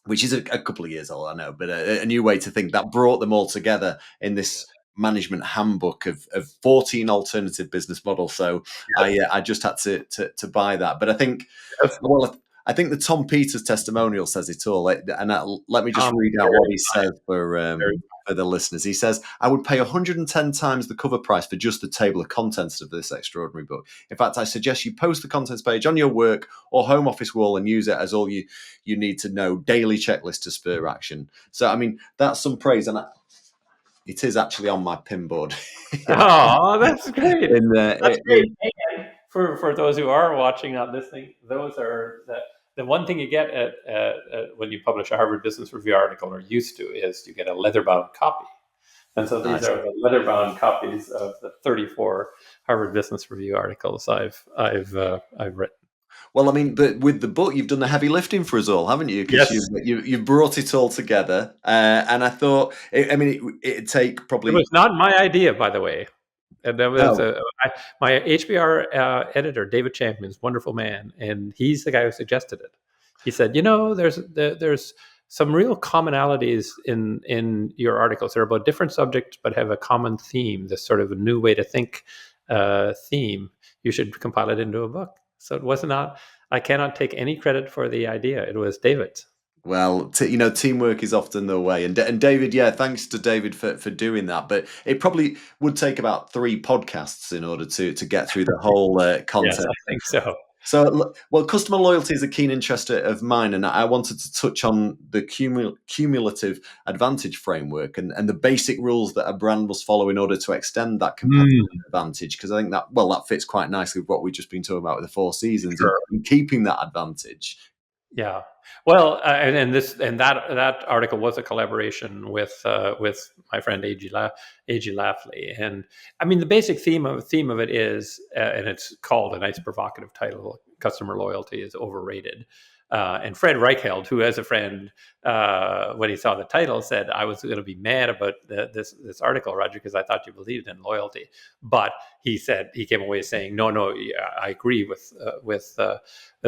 S1: which is a couple of years old, I know, but a new way to think that brought them all together in this management handbook of 14 alternative business models. So
S2: Yes,
S1: I just had to buy that. But I think,
S2: yes.
S1: well, I think the Tom Peters testimonial says it all. Let me just
S2: Um,
S1: read out
S2: very,
S1: what he says
S2: very.
S1: for the listeners. He says, I would pay 110 times the cover price for just the table of contents of this extraordinary book. In fact, I suggest you post the contents page on your work or home office wall and use it as all you need to know daily checklist to spur action. So, I mean, that's some praise. And it is actually on my pin board.
S2: Oh, that's great.
S1: in,
S2: That's great.
S1: in
S2: And for those who are watching, not listening, those are the one thing you get at when you publish a Harvard Business Review article, or used to, is you get a leather-bound copy. And so these
S1: Nice.
S2: are the leather-bound copies of the 34 Harvard Business Review articles I've written.
S1: Well, I mean, but with the book, you've done the heavy lifting for us all, haven't you? Because
S2: Yes,
S1: you've brought it all together, and I thought, I mean, it'd take
S2: it
S1: probably
S2: was not my idea, by the way. And that was
S1: oh
S2: my HBR editor, David Champions, wonderful man, and he's the guy who suggested it. He said, there's some real commonalities in your articles. They're about different subjects, but have a common theme. This sort of a new way to think theme. You should compile it into a book. So it was not. I cannot take any credit for the idea. It was David's.
S1: well, teamwork is often the way. And David, yeah, thanks to David for doing that. But it probably would take about 3 podcasts in order to get through the whole
S2: Yes,
S1: content.
S2: I think so.
S1: So, well, customer loyalty is a keen interest of mine, and I wanted to touch on the cumulative advantage framework and the basic rules that a brand must follow in order to extend that competitive
S2: Mm,
S1: advantage. Because I think that fits quite nicely with what we've just been talking about with the 4 seasons
S2: sure.
S1: and keeping that advantage.
S2: Yeah. Well, and that article was a collaboration with my friend A.G. Lafley, and I mean the basic theme of it is, and it's called a nice provocative title: "Customer Loyalty is Overrated." And Fred Reichheld, who has a friend, when he saw the title, said, "I was going to be mad about this article, Roger, because I thought you believed in loyalty." But he said he came away saying, "No, yeah, I agree with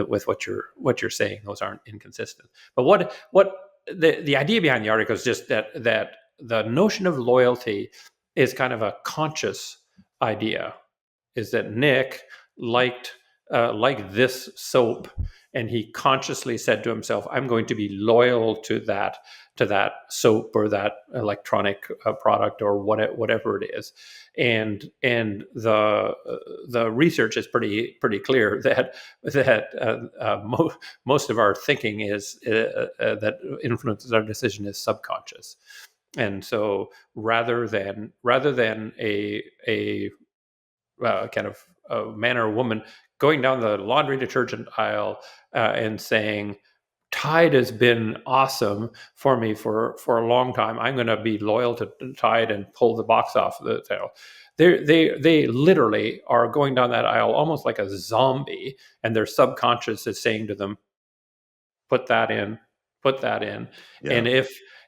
S2: what you're saying. Those aren't inconsistent." But what the idea behind the article is just that the notion of loyalty is kind of a conscious idea. Is that Nick liked this soap, and he consciously said to himself, "I'm going to be loyal to that soap or that electronic product or whatever it is." And the research is pretty clear that most of our thinking is that influences our decision is subconscious. And so rather than a kind of a man or woman going down the laundry detergent aisle and saying, Tide has been awesome for me for a long time. I'm going to be loyal to Tide and pull the box off the tail. They literally are going down that aisle almost like a zombie, and their subconscious is saying to them, "Put that in, put that in."
S1: Yeah.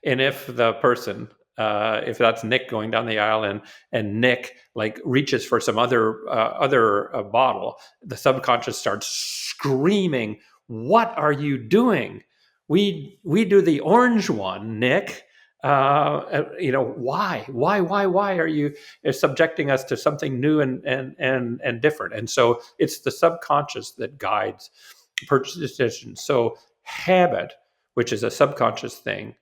S2: And if the person, if that's Nick going down the aisle, and Nick like reaches for some other bottle, the subconscious starts screaming, "What are you doing? We do the orange one, Nick." Why are you subjecting us to something new and different? And so it's the subconscious that guides purchase decisions. So habit, which is a subconscious thing,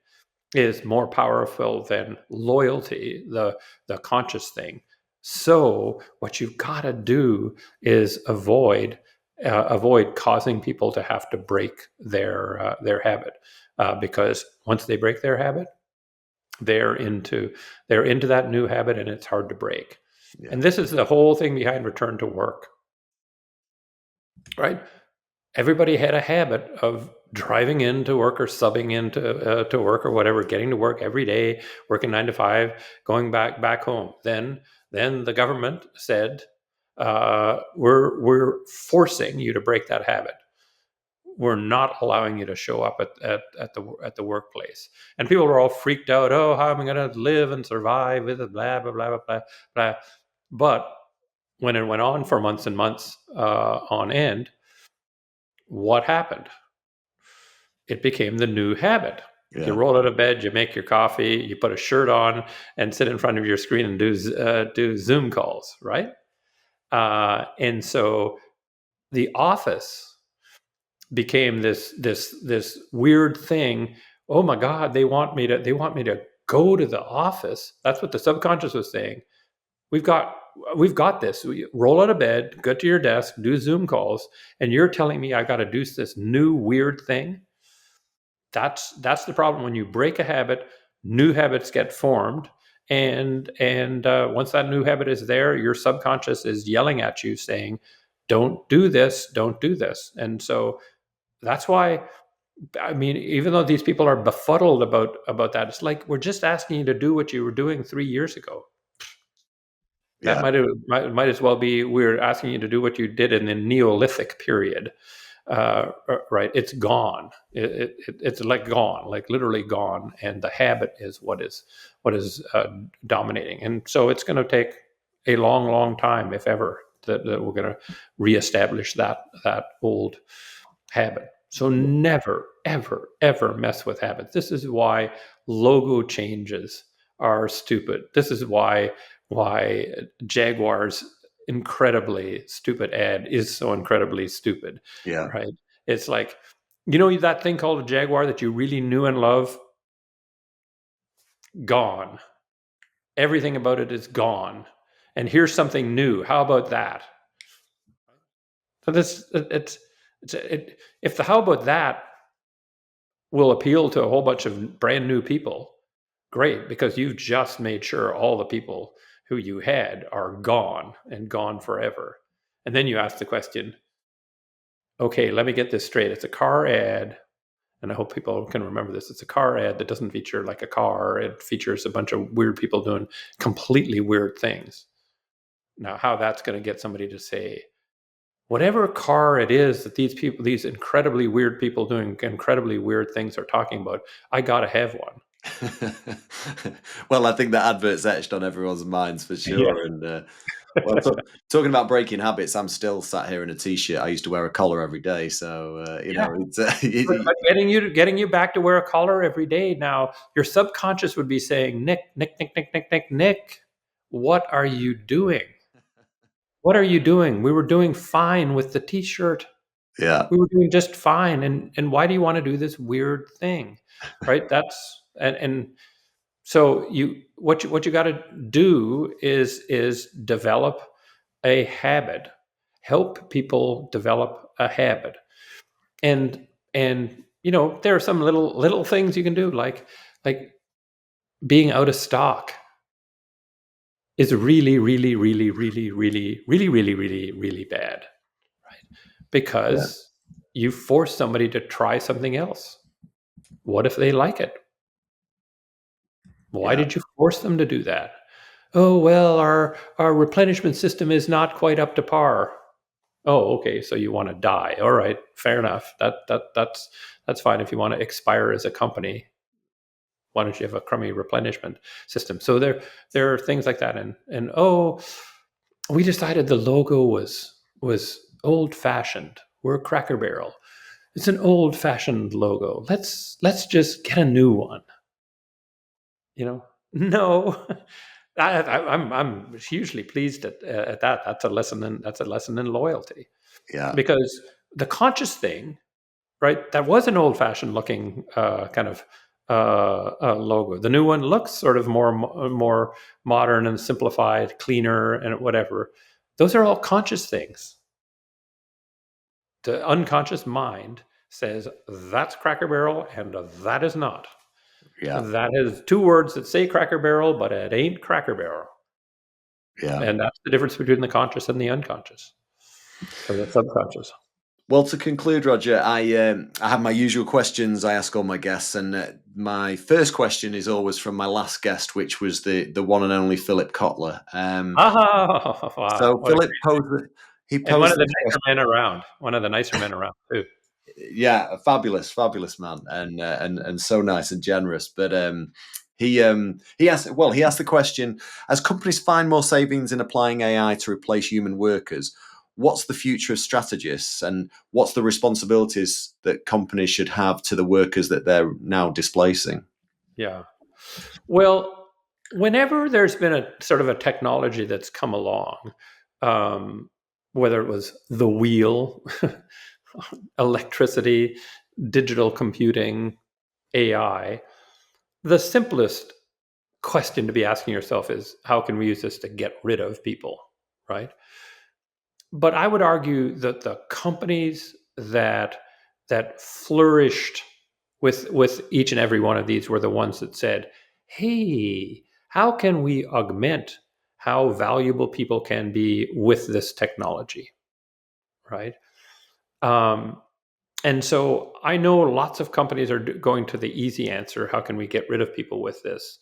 S2: is more powerful than loyalty, the conscious thing. So what you've got to do is avoid causing people to have to break their habit, because once they break their habit, they're into they're into that new habit, and it's hard to break.
S1: Yeah.
S2: And this is the whole thing behind return to work, right? Everybody had a habit of driving into work or subbing into to work or whatever, getting to work every day, working 9 to 5, going back home. Then the government said, we're forcing you to break that habit. We're not allowing you to show up at the workplace. And people were all freaked out. Oh, how am I going to live and survive with it? Blah blah blah blah blah blah. But when it went on for months and months on end, what happened? It became the new habit. You
S1: Yeah.
S2: roll out of bed, you make your coffee, you put a shirt on, and sit in front of your screen and do Zoom calls, right? And so the office became this weird thing. Oh my God, they want me to go to the office. That's what the subconscious was saying. We've got we've got this. We roll out of bed, go to your desk, do Zoom calls, and you're telling me I got to do this new weird thing. That's the problem. When you break a habit, new habits get formed, and once that new habit is there, your subconscious is yelling at you saying, "Don't do this, don't do this." And so that's why, I mean, even though these people are befuddled about that, it's like we're just asking you to do what you were doing 3 years ago. That
S1: Yeah.
S2: might as well be we're asking you to do what you did in the Neolithic period. Right, it's gone. It's like gone, like literally gone, and the habit is what is dominating. And so it's going to take a long time, if ever, that we're going to reestablish that old habit. So never, ever, ever mess with habits. This is why logo changes are stupid. This is why Jaguar's incredibly stupid ad is so incredibly stupid,
S1: Yeah.
S2: right? It's like, that thing called a Jaguar that you really knew and love, gone. Everything about it is gone. And here's something new. How about that? So if the how about that will appeal to a whole bunch of brand new people, great, because you've just made sure all the people who you had are gone and gone forever. And then you ask the question, okay, let me get this straight. It's a car ad, and I hope people can remember this. It's a car ad that doesn't feature like a car. It features a bunch of weird people doing completely weird things. Now, how that's going to get somebody to say, whatever car it is that these people, these incredibly weird people doing incredibly weird things are talking about, I got to have one.
S1: Well, I think the advert's etched on everyone's minds for
S2: Yeah.
S1: sure. And well, talking about breaking habits, I'm still sat here in a t-shirt. I used to wear a collar every day, so
S2: Yeah.
S1: it's
S2: But getting you back to wear a collar every day. Now, your subconscious would be saying, Nick, what are you doing? What are you doing? We were doing fine with the t-shirt.
S1: yeah,
S2: We were doing just fine. And why do you want to do this weird thing? Right? And so what you got to do is develop a habit. Help people develop a habit. And there are some little things you can do, like being out of stock is really really really really really really really really really bad, right?
S1: yeah,
S2: Because you force somebody to try something else. What if they like it? Why
S1: yeah,
S2: did you force them to do that? Oh, well, our replenishment system is not quite up to par. Oh, okay, so you want to die. All right, fair enough. That's fine. If you want to expire as a company, why don't you have a crummy replenishment system? So there are things like that. And oh, we decided the logo was old fashioned. We're a Cracker Barrel. It's an old fashioned logo. Let's just get a new one. No. I'm hugely pleased at that. That's a lesson in loyalty,
S1: Yeah,
S2: because the conscious thing, right? That was an old-fashioned looking kind of logo. The new one looks sort of more modern and simplified, cleaner, and whatever. Those are all conscious things. The unconscious mind says that's Cracker Barrel and that is not.
S1: yeah,
S2: That has two words that say Cracker Barrel, but it ain't Cracker Barrel.
S1: yeah.
S2: And that's the difference between the conscious and the unconscious, or the subconscious.
S1: Well, to conclude, Roger, I have my usual questions I ask all my guests, and my first question is always from my last guest, which was the one and only Philip Kotler.
S2: Ah, wow.
S1: So Philip posed he
S2: And one
S1: posed
S2: of the
S1: this
S2: nicer
S1: question.
S2: men around. One of the nicer men around, too.
S1: Yeah, a fabulous, fabulous man, and so nice and generous. But he asked the question: as companies find more savings in applying AI to replace human workers, what's the future of strategists, and what's the responsibilities that companies should have to the workers that they're now displacing?
S2: Yeah. Well, whenever there's been a sort of a technology that's come along, um, whether it was the wheel, electricity, digital computing, AI, the simplest question to be asking yourself is how can we use this to get rid of people, right? But I would argue that the companies that flourished with each and every one of these were the ones that said, "Hey, how can we augment how valuable people can be with this technology?" Right? Um, and so I know lots of companies are going to the easy answer. How can we get rid of people with this?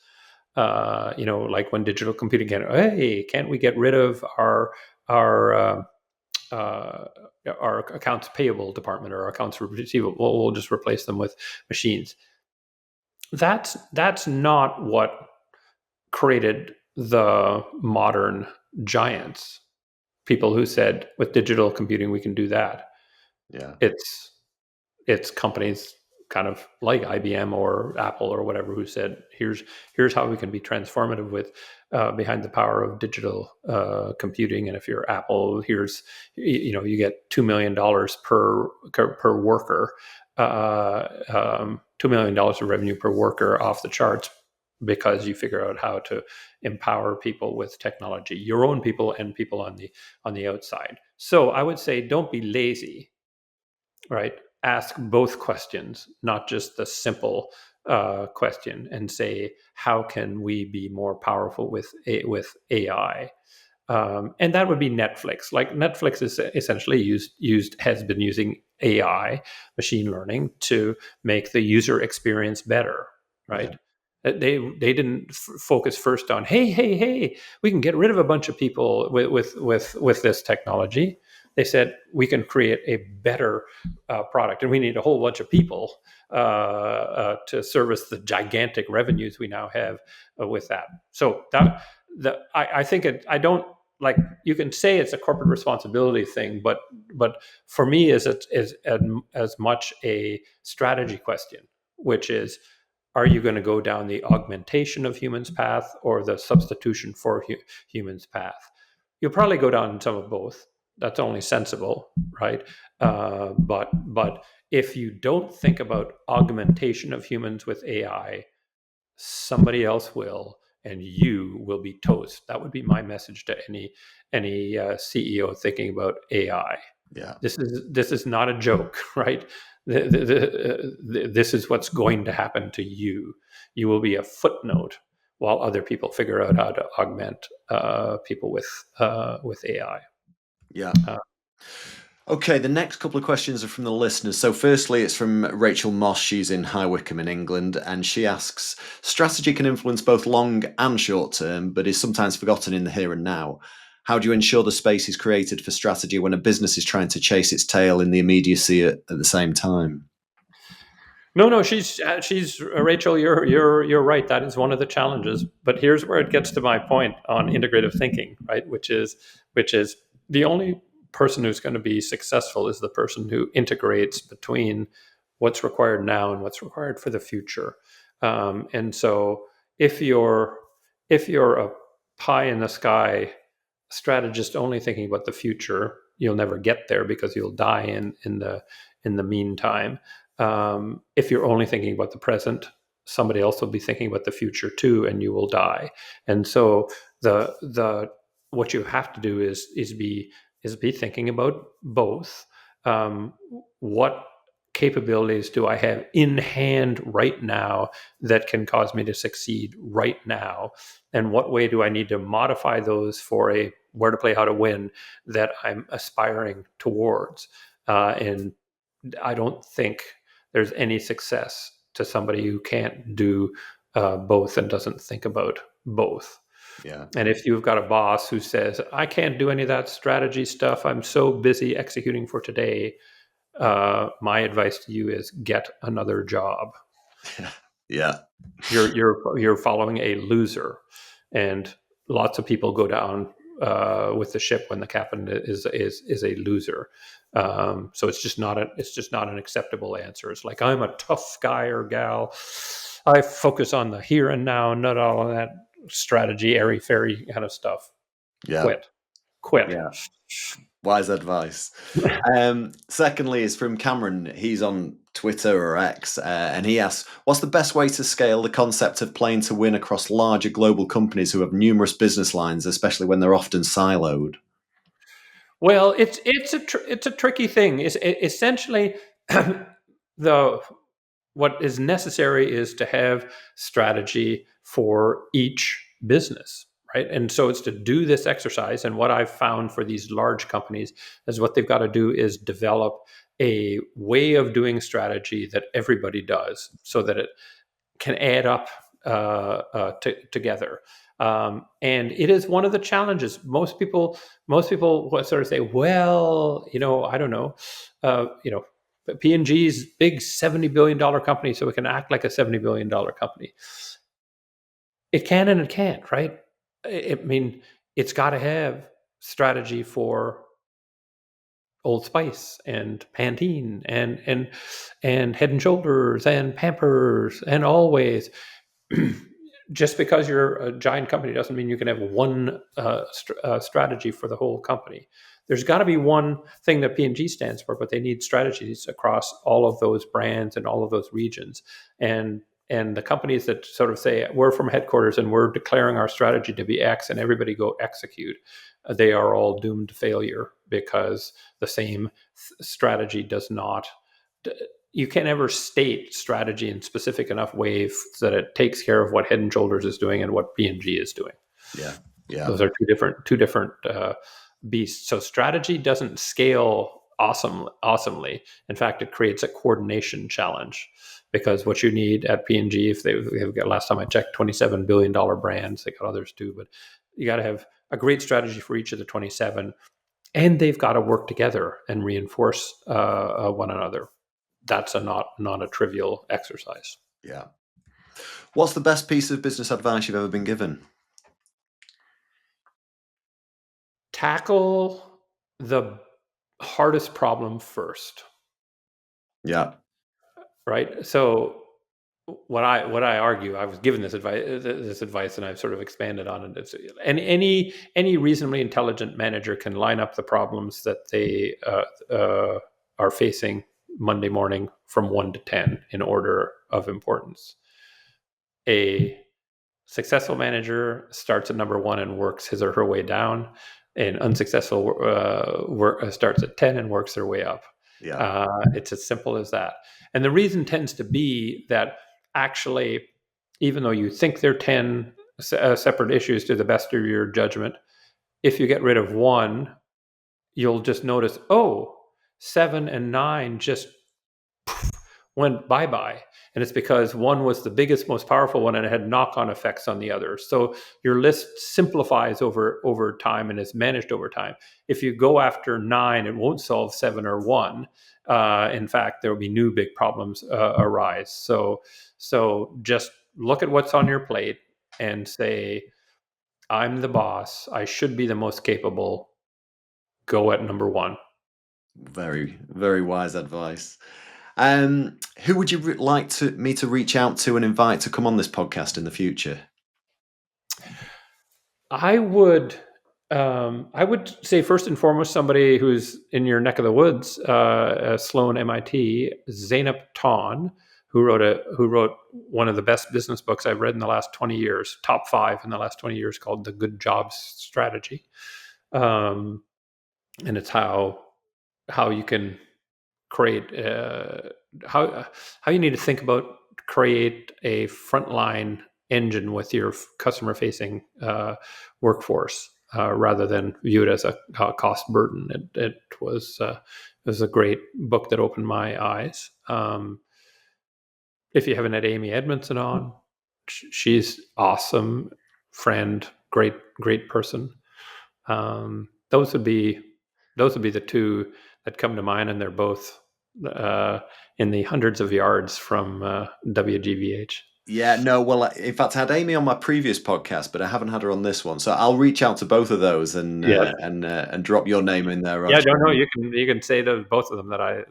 S2: Like when digital computing can, hey, can't we get rid of our uh, our accounts payable department or our accounts receivable? We'll just replace them with machines. That's not what created the modern giants. People who said with digital computing we can do that.
S1: Yeah,
S2: It's it's companies kind of like IBM or Apple or whatever who said, here's how we can be transformative with behind the power of digital computing. And if you're Apple, here's you get $2 million per worker, $2 million of revenue per worker off the charts because you figure out how to empower people with technology, your own people and people on the outside. So I would say don't be lazy, right? Ask both questions, not just the simple question, and say, how can we be more powerful with AI? And that would be Netflix. Like Netflix is essentially has been using AI, machine learning, to make the user experience better,
S1: yeah,
S2: right? They didn't focus first on, hey, we can get rid of a bunch of people with this technology. They said we can create a better product, and we need a whole bunch of people to service the gigantic revenues we now have with that. So I think I don't, like, you can say it's a corporate responsibility thing, but for me is as much a strategy question, which is, are you going to go down the augmentation of humans path or the substitution for humans path? You'll probably go down some of both. That's only sensible, right? But if you don't think about augmentation of humans with AI, somebody else will, and you will be toast. That would be my message to any CEO thinking about AI.
S1: yeah,
S2: This is not a joke, right? This is what's going to happen to you. You will be a footnote while other people figure out how to augment people with AI.
S1: yeah.
S2: Uh,
S1: Okay, the next couple of questions are from the listeners. So, firstly, it's from Rachel Moss. She's in High Wycombe in England, and she asks: strategy can influence both long and short term, but is sometimes forgotten in the here and now. How do you ensure the space is created for strategy when a business is trying to chase its tail in the immediacy at the same time?
S2: no, she's Rachel. You're right. That is one of the challenges. But here's where it gets to my point on integrative thinking, right? Which is the only person who's going to be successful is the person who integrates between what's required now and what's required for the future. And so if you're if you're a pie in the sky strategist only thinking about the future, you'll never get there because you'll die in the meantime. If you're only thinking about the present, somebody else will be thinking about the future too, and you will die. And so the what you have to do is be thinking about both. What capabilities do I have in hand right now that can cause me to succeed right now? And what way do I need to modify those for a where to play, how to win that I'm aspiring towards? And I don't think there's any success to somebody who can't do both and doesn't think about both.
S1: Yeah.
S2: And if you've got a boss who says, I can't do any of that strategy stuff, I'm so busy executing for today, my advice to you is get another job.
S1: Yeah.
S2: You're following a loser, and lots of people go down with the ship when the captain is a loser. So it's just not an acceptable answer. It's like, I'm a tough guy or gal. I focus on the here and now, not all of that strategy, airy fairy kind of stuff.
S1: Yeah.
S2: Quit.
S1: Yeah. Wise advice. Secondly, is from Cameron. He's on Twitter or X, and he asks, "What's the best way to scale the concept of playing to win across larger global companies who have numerous business lines, especially when they're often siloed?"
S2: Well, it's a tricky thing. Essentially the what is necessary is to have strategy for each business, right? And so it's to do this exercise. And what I've found for these large companies is what they've got to do is develop a way of doing strategy that everybody does, so that it can add up together. And it is one of the challenges. Most people sort of say, well, I don't know, P&G's big $70 billion company, so it can act like a $70 billion company. It can and it can't, right? I mean, it's got to have strategy for Old Spice and Pantene and Head and Shoulders and Pampers and Always. Just because you're a giant company doesn't mean you can have one strategy for the whole company. There's got to be one thing that P&G stands for, but they need strategies across all of those brands and all of those regions. And the companies that sort of say, we're from headquarters and we're declaring our strategy to be X and everybody go execute, they are all doomed to failure, because the same strategy does not, you can't ever state strategy in specific enough ways that it takes care of what Head and Shoulders is doing and what P&G is doing.
S1: Yeah. Yeah.
S2: Those are two different beasts. So strategy doesn't scale awesomely. In fact, it creates a coordination challenge, because what you need at P&G, if they've got, last time I checked, $27 billion brands, they got others too, but you got to have a great strategy for each of the 27, and they've got to work together and reinforce one another. That's not a trivial exercise.
S1: Yeah. What's the best piece of business advice you've ever been given?
S2: Tackle the hardest problem first,
S1: Yeah.
S2: right? So what I argue, I was given this advice, and I've sort of expanded on it. And any reasonably intelligent manager can line up the problems that they are facing Monday morning from 1 to 10 in order of importance. A successful manager starts at number 1 and works his or her way down. An unsuccessful starts at 10 and works their way up.
S1: Yeah.
S2: It's as simple as that. And the reason tends to be that, actually, even though you think they're 10 separate issues to the best of your judgment, if you get rid of one, you'll just notice, oh, 7 and 9 just went bye-bye. And it's because one was the biggest, most powerful one, and it had knock-on effects on the others. So your list simplifies over time and is managed over time. If you go after 9, it won't solve 7 or 1. In fact, there will be new big problems arise. So just look at what's on your plate and say, I'm the boss. I should be the most capable. Go at number 1.
S1: Very, very wise advice. Who would you like me to reach out to and invite to come on this podcast in the future?
S2: I would I would say first and foremost somebody who's in your neck of the woods, Sloan MIT, Zeynep Ton, who wrote one of the best business books I've read in the last 20 years, top 5 in the last 20 years, called The Good Jobs Strategy. Um, and it's how you can create how you need to think about create a frontline engine with your customer facing workforce, rather than view it as a cost burden. It was a great book that opened my eyes. If you haven't had Amy Edmondson on, she's awesome, friend, great person. Um, those would be those would be the two that come to mind, and they're both uh, in the hundreds of yards from WGVH.
S1: Yeah, no, well, in fact, I had Amy on my previous podcast, but I haven't had her on this one. So I'll reach out to both of those
S2: Yes.
S1: and drop your name in there,
S2: Yeah,
S1: Roger.
S2: no, no, you can say to both of them that I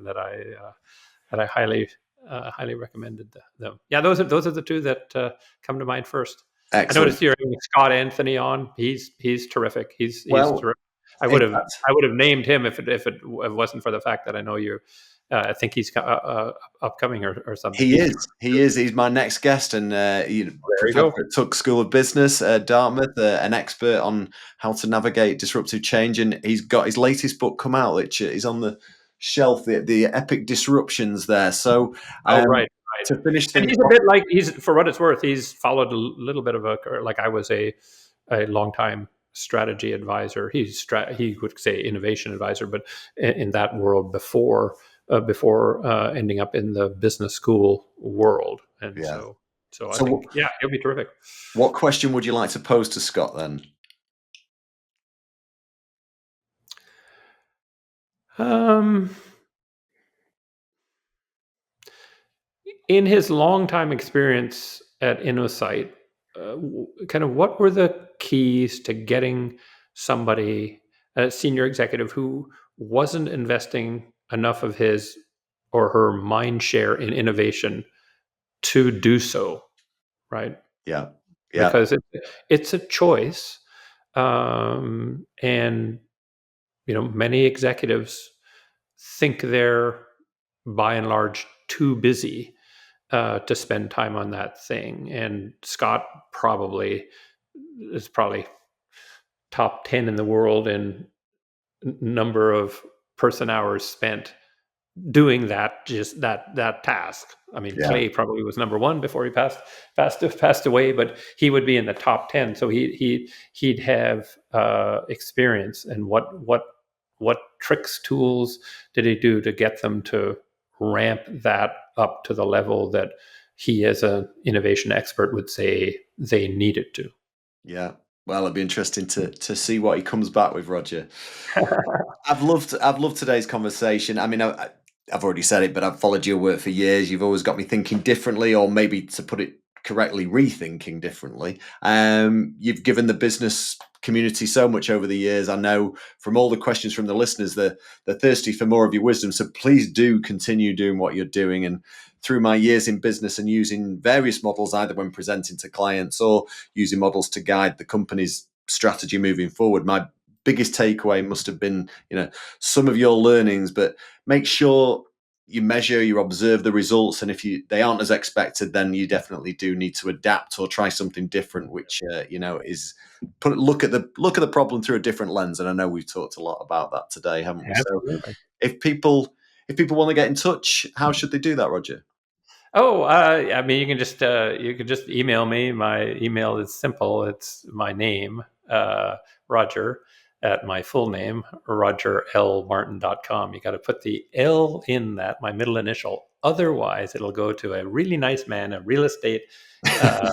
S2: highly recommended them. Yeah, those are the two that come to mind first. I
S1: Excellent.
S2: noticed you're having Scott Anthony on. He's terrific. He's
S1: Well,
S2: terrific.
S1: in fact,
S2: I would have named him if it wasn't for the fact that I know you. I think he's upcoming or something.
S1: he is. He is. He's my next guest, and
S2: There you
S1: professor
S2: go.
S1: at Tuck School of Business at Dartmouth, an expert on how to navigate disruptive change, and he's got his latest book come out, which is on the shelf, the Epic Disruptions there. So
S2: Oh,
S1: um,
S2: right, right.
S1: to finish
S2: And
S1: things
S2: he's a
S1: off,
S2: bit like he's for what it's worth. He's followed a little bit of like I was a long time strategy advisor. He would say innovation advisor, but in that world before ending up in the business school world. And
S1: yeah.
S2: so I
S1: So,
S2: think yeah, he'll be terrific.
S1: what question would you like to pose to Scott then?
S2: Um, in his long time experience at InnoSight, kind of what were the keys to getting somebody, a senior executive, who wasn't investing enough of his or her mind share in innovation to do so, right?
S1: Yeah, yeah,
S2: Because it's a choice, and many executives think they're by and large too busy to spend time on that thing. And Scott is probably top 10 in the world in number of person hours spent doing that task. I mean,
S1: yeah,
S2: Clay probably was number one before he passed away, but he would be in the top 10. So he'd have experience. And what tricks, tools did he do to get them to ramp that up to the level that he, as an innovation expert, would say they needed to?
S1: yeah. Well, it'd be interesting to see what he comes back with, Roger. I've loved today's conversation. I mean, I've already said it, but I've followed your work for years. You've always got me thinking differently, or maybe to put it correctly, rethinking differently. You've given the business community so much over the years. I know from all the questions from the listeners, they're thirsty for more of your wisdom. So please do continue doing what you're doing. And through my years in business and using various models, either when presenting to clients or using models to guide the company's strategy moving forward, my biggest takeaway must have been, some of your learnings, but make sure you measure, you observe the results, and if they aren't as expected, then you definitely do need to adapt or try something different, which is look at the problem through a different lens. And I know we've talked a lot about that today, haven't we? So
S2: Absolutely.
S1: if people want to get in touch, how should they do that, Roger?
S2: Oh, I mean, you can just email me. My email is simple. It's my name, Roger, at my full name, rogerlmartin.com. You got to put the L in that, my middle initial. Otherwise, it'll go to a really nice man, a real estate uh,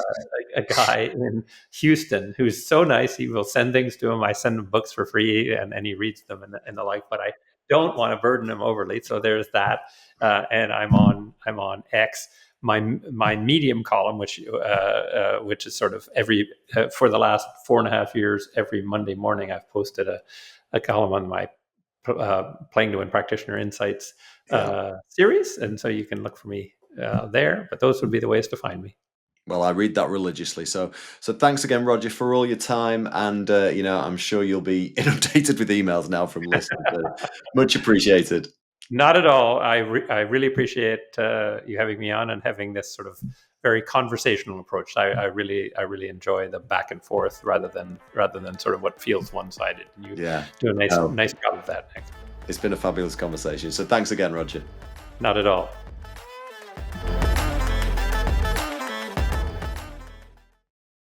S2: a guy in Houston who's so nice. He will send things to him. I send him books for free, and he reads them and the like. But I don't want to burden him overly. So there's that. And I'm on X. My Medium column, which is sort of every for the last 4.5 years, every Monday morning, I've posted a column on my Playing to Win Practitioner Insights
S1: Yeah.
S2: series, and so you can look for me there. But those would be the ways to find me.
S1: Well, I read that religiously. So thanks again, Roger, for all your time. And, I'm sure you'll be inundated with emails now from listeners. Much appreciated.
S2: Not at all. I really appreciate you having me on and having this sort of very conversational approach. I really enjoy the back and forth rather than sort of what feels one sided. You
S1: Yeah.
S2: do a nice
S1: No,
S2: nice job of that.
S1: it's been a fabulous conversation. So thanks again, Roger.
S2: Not at all.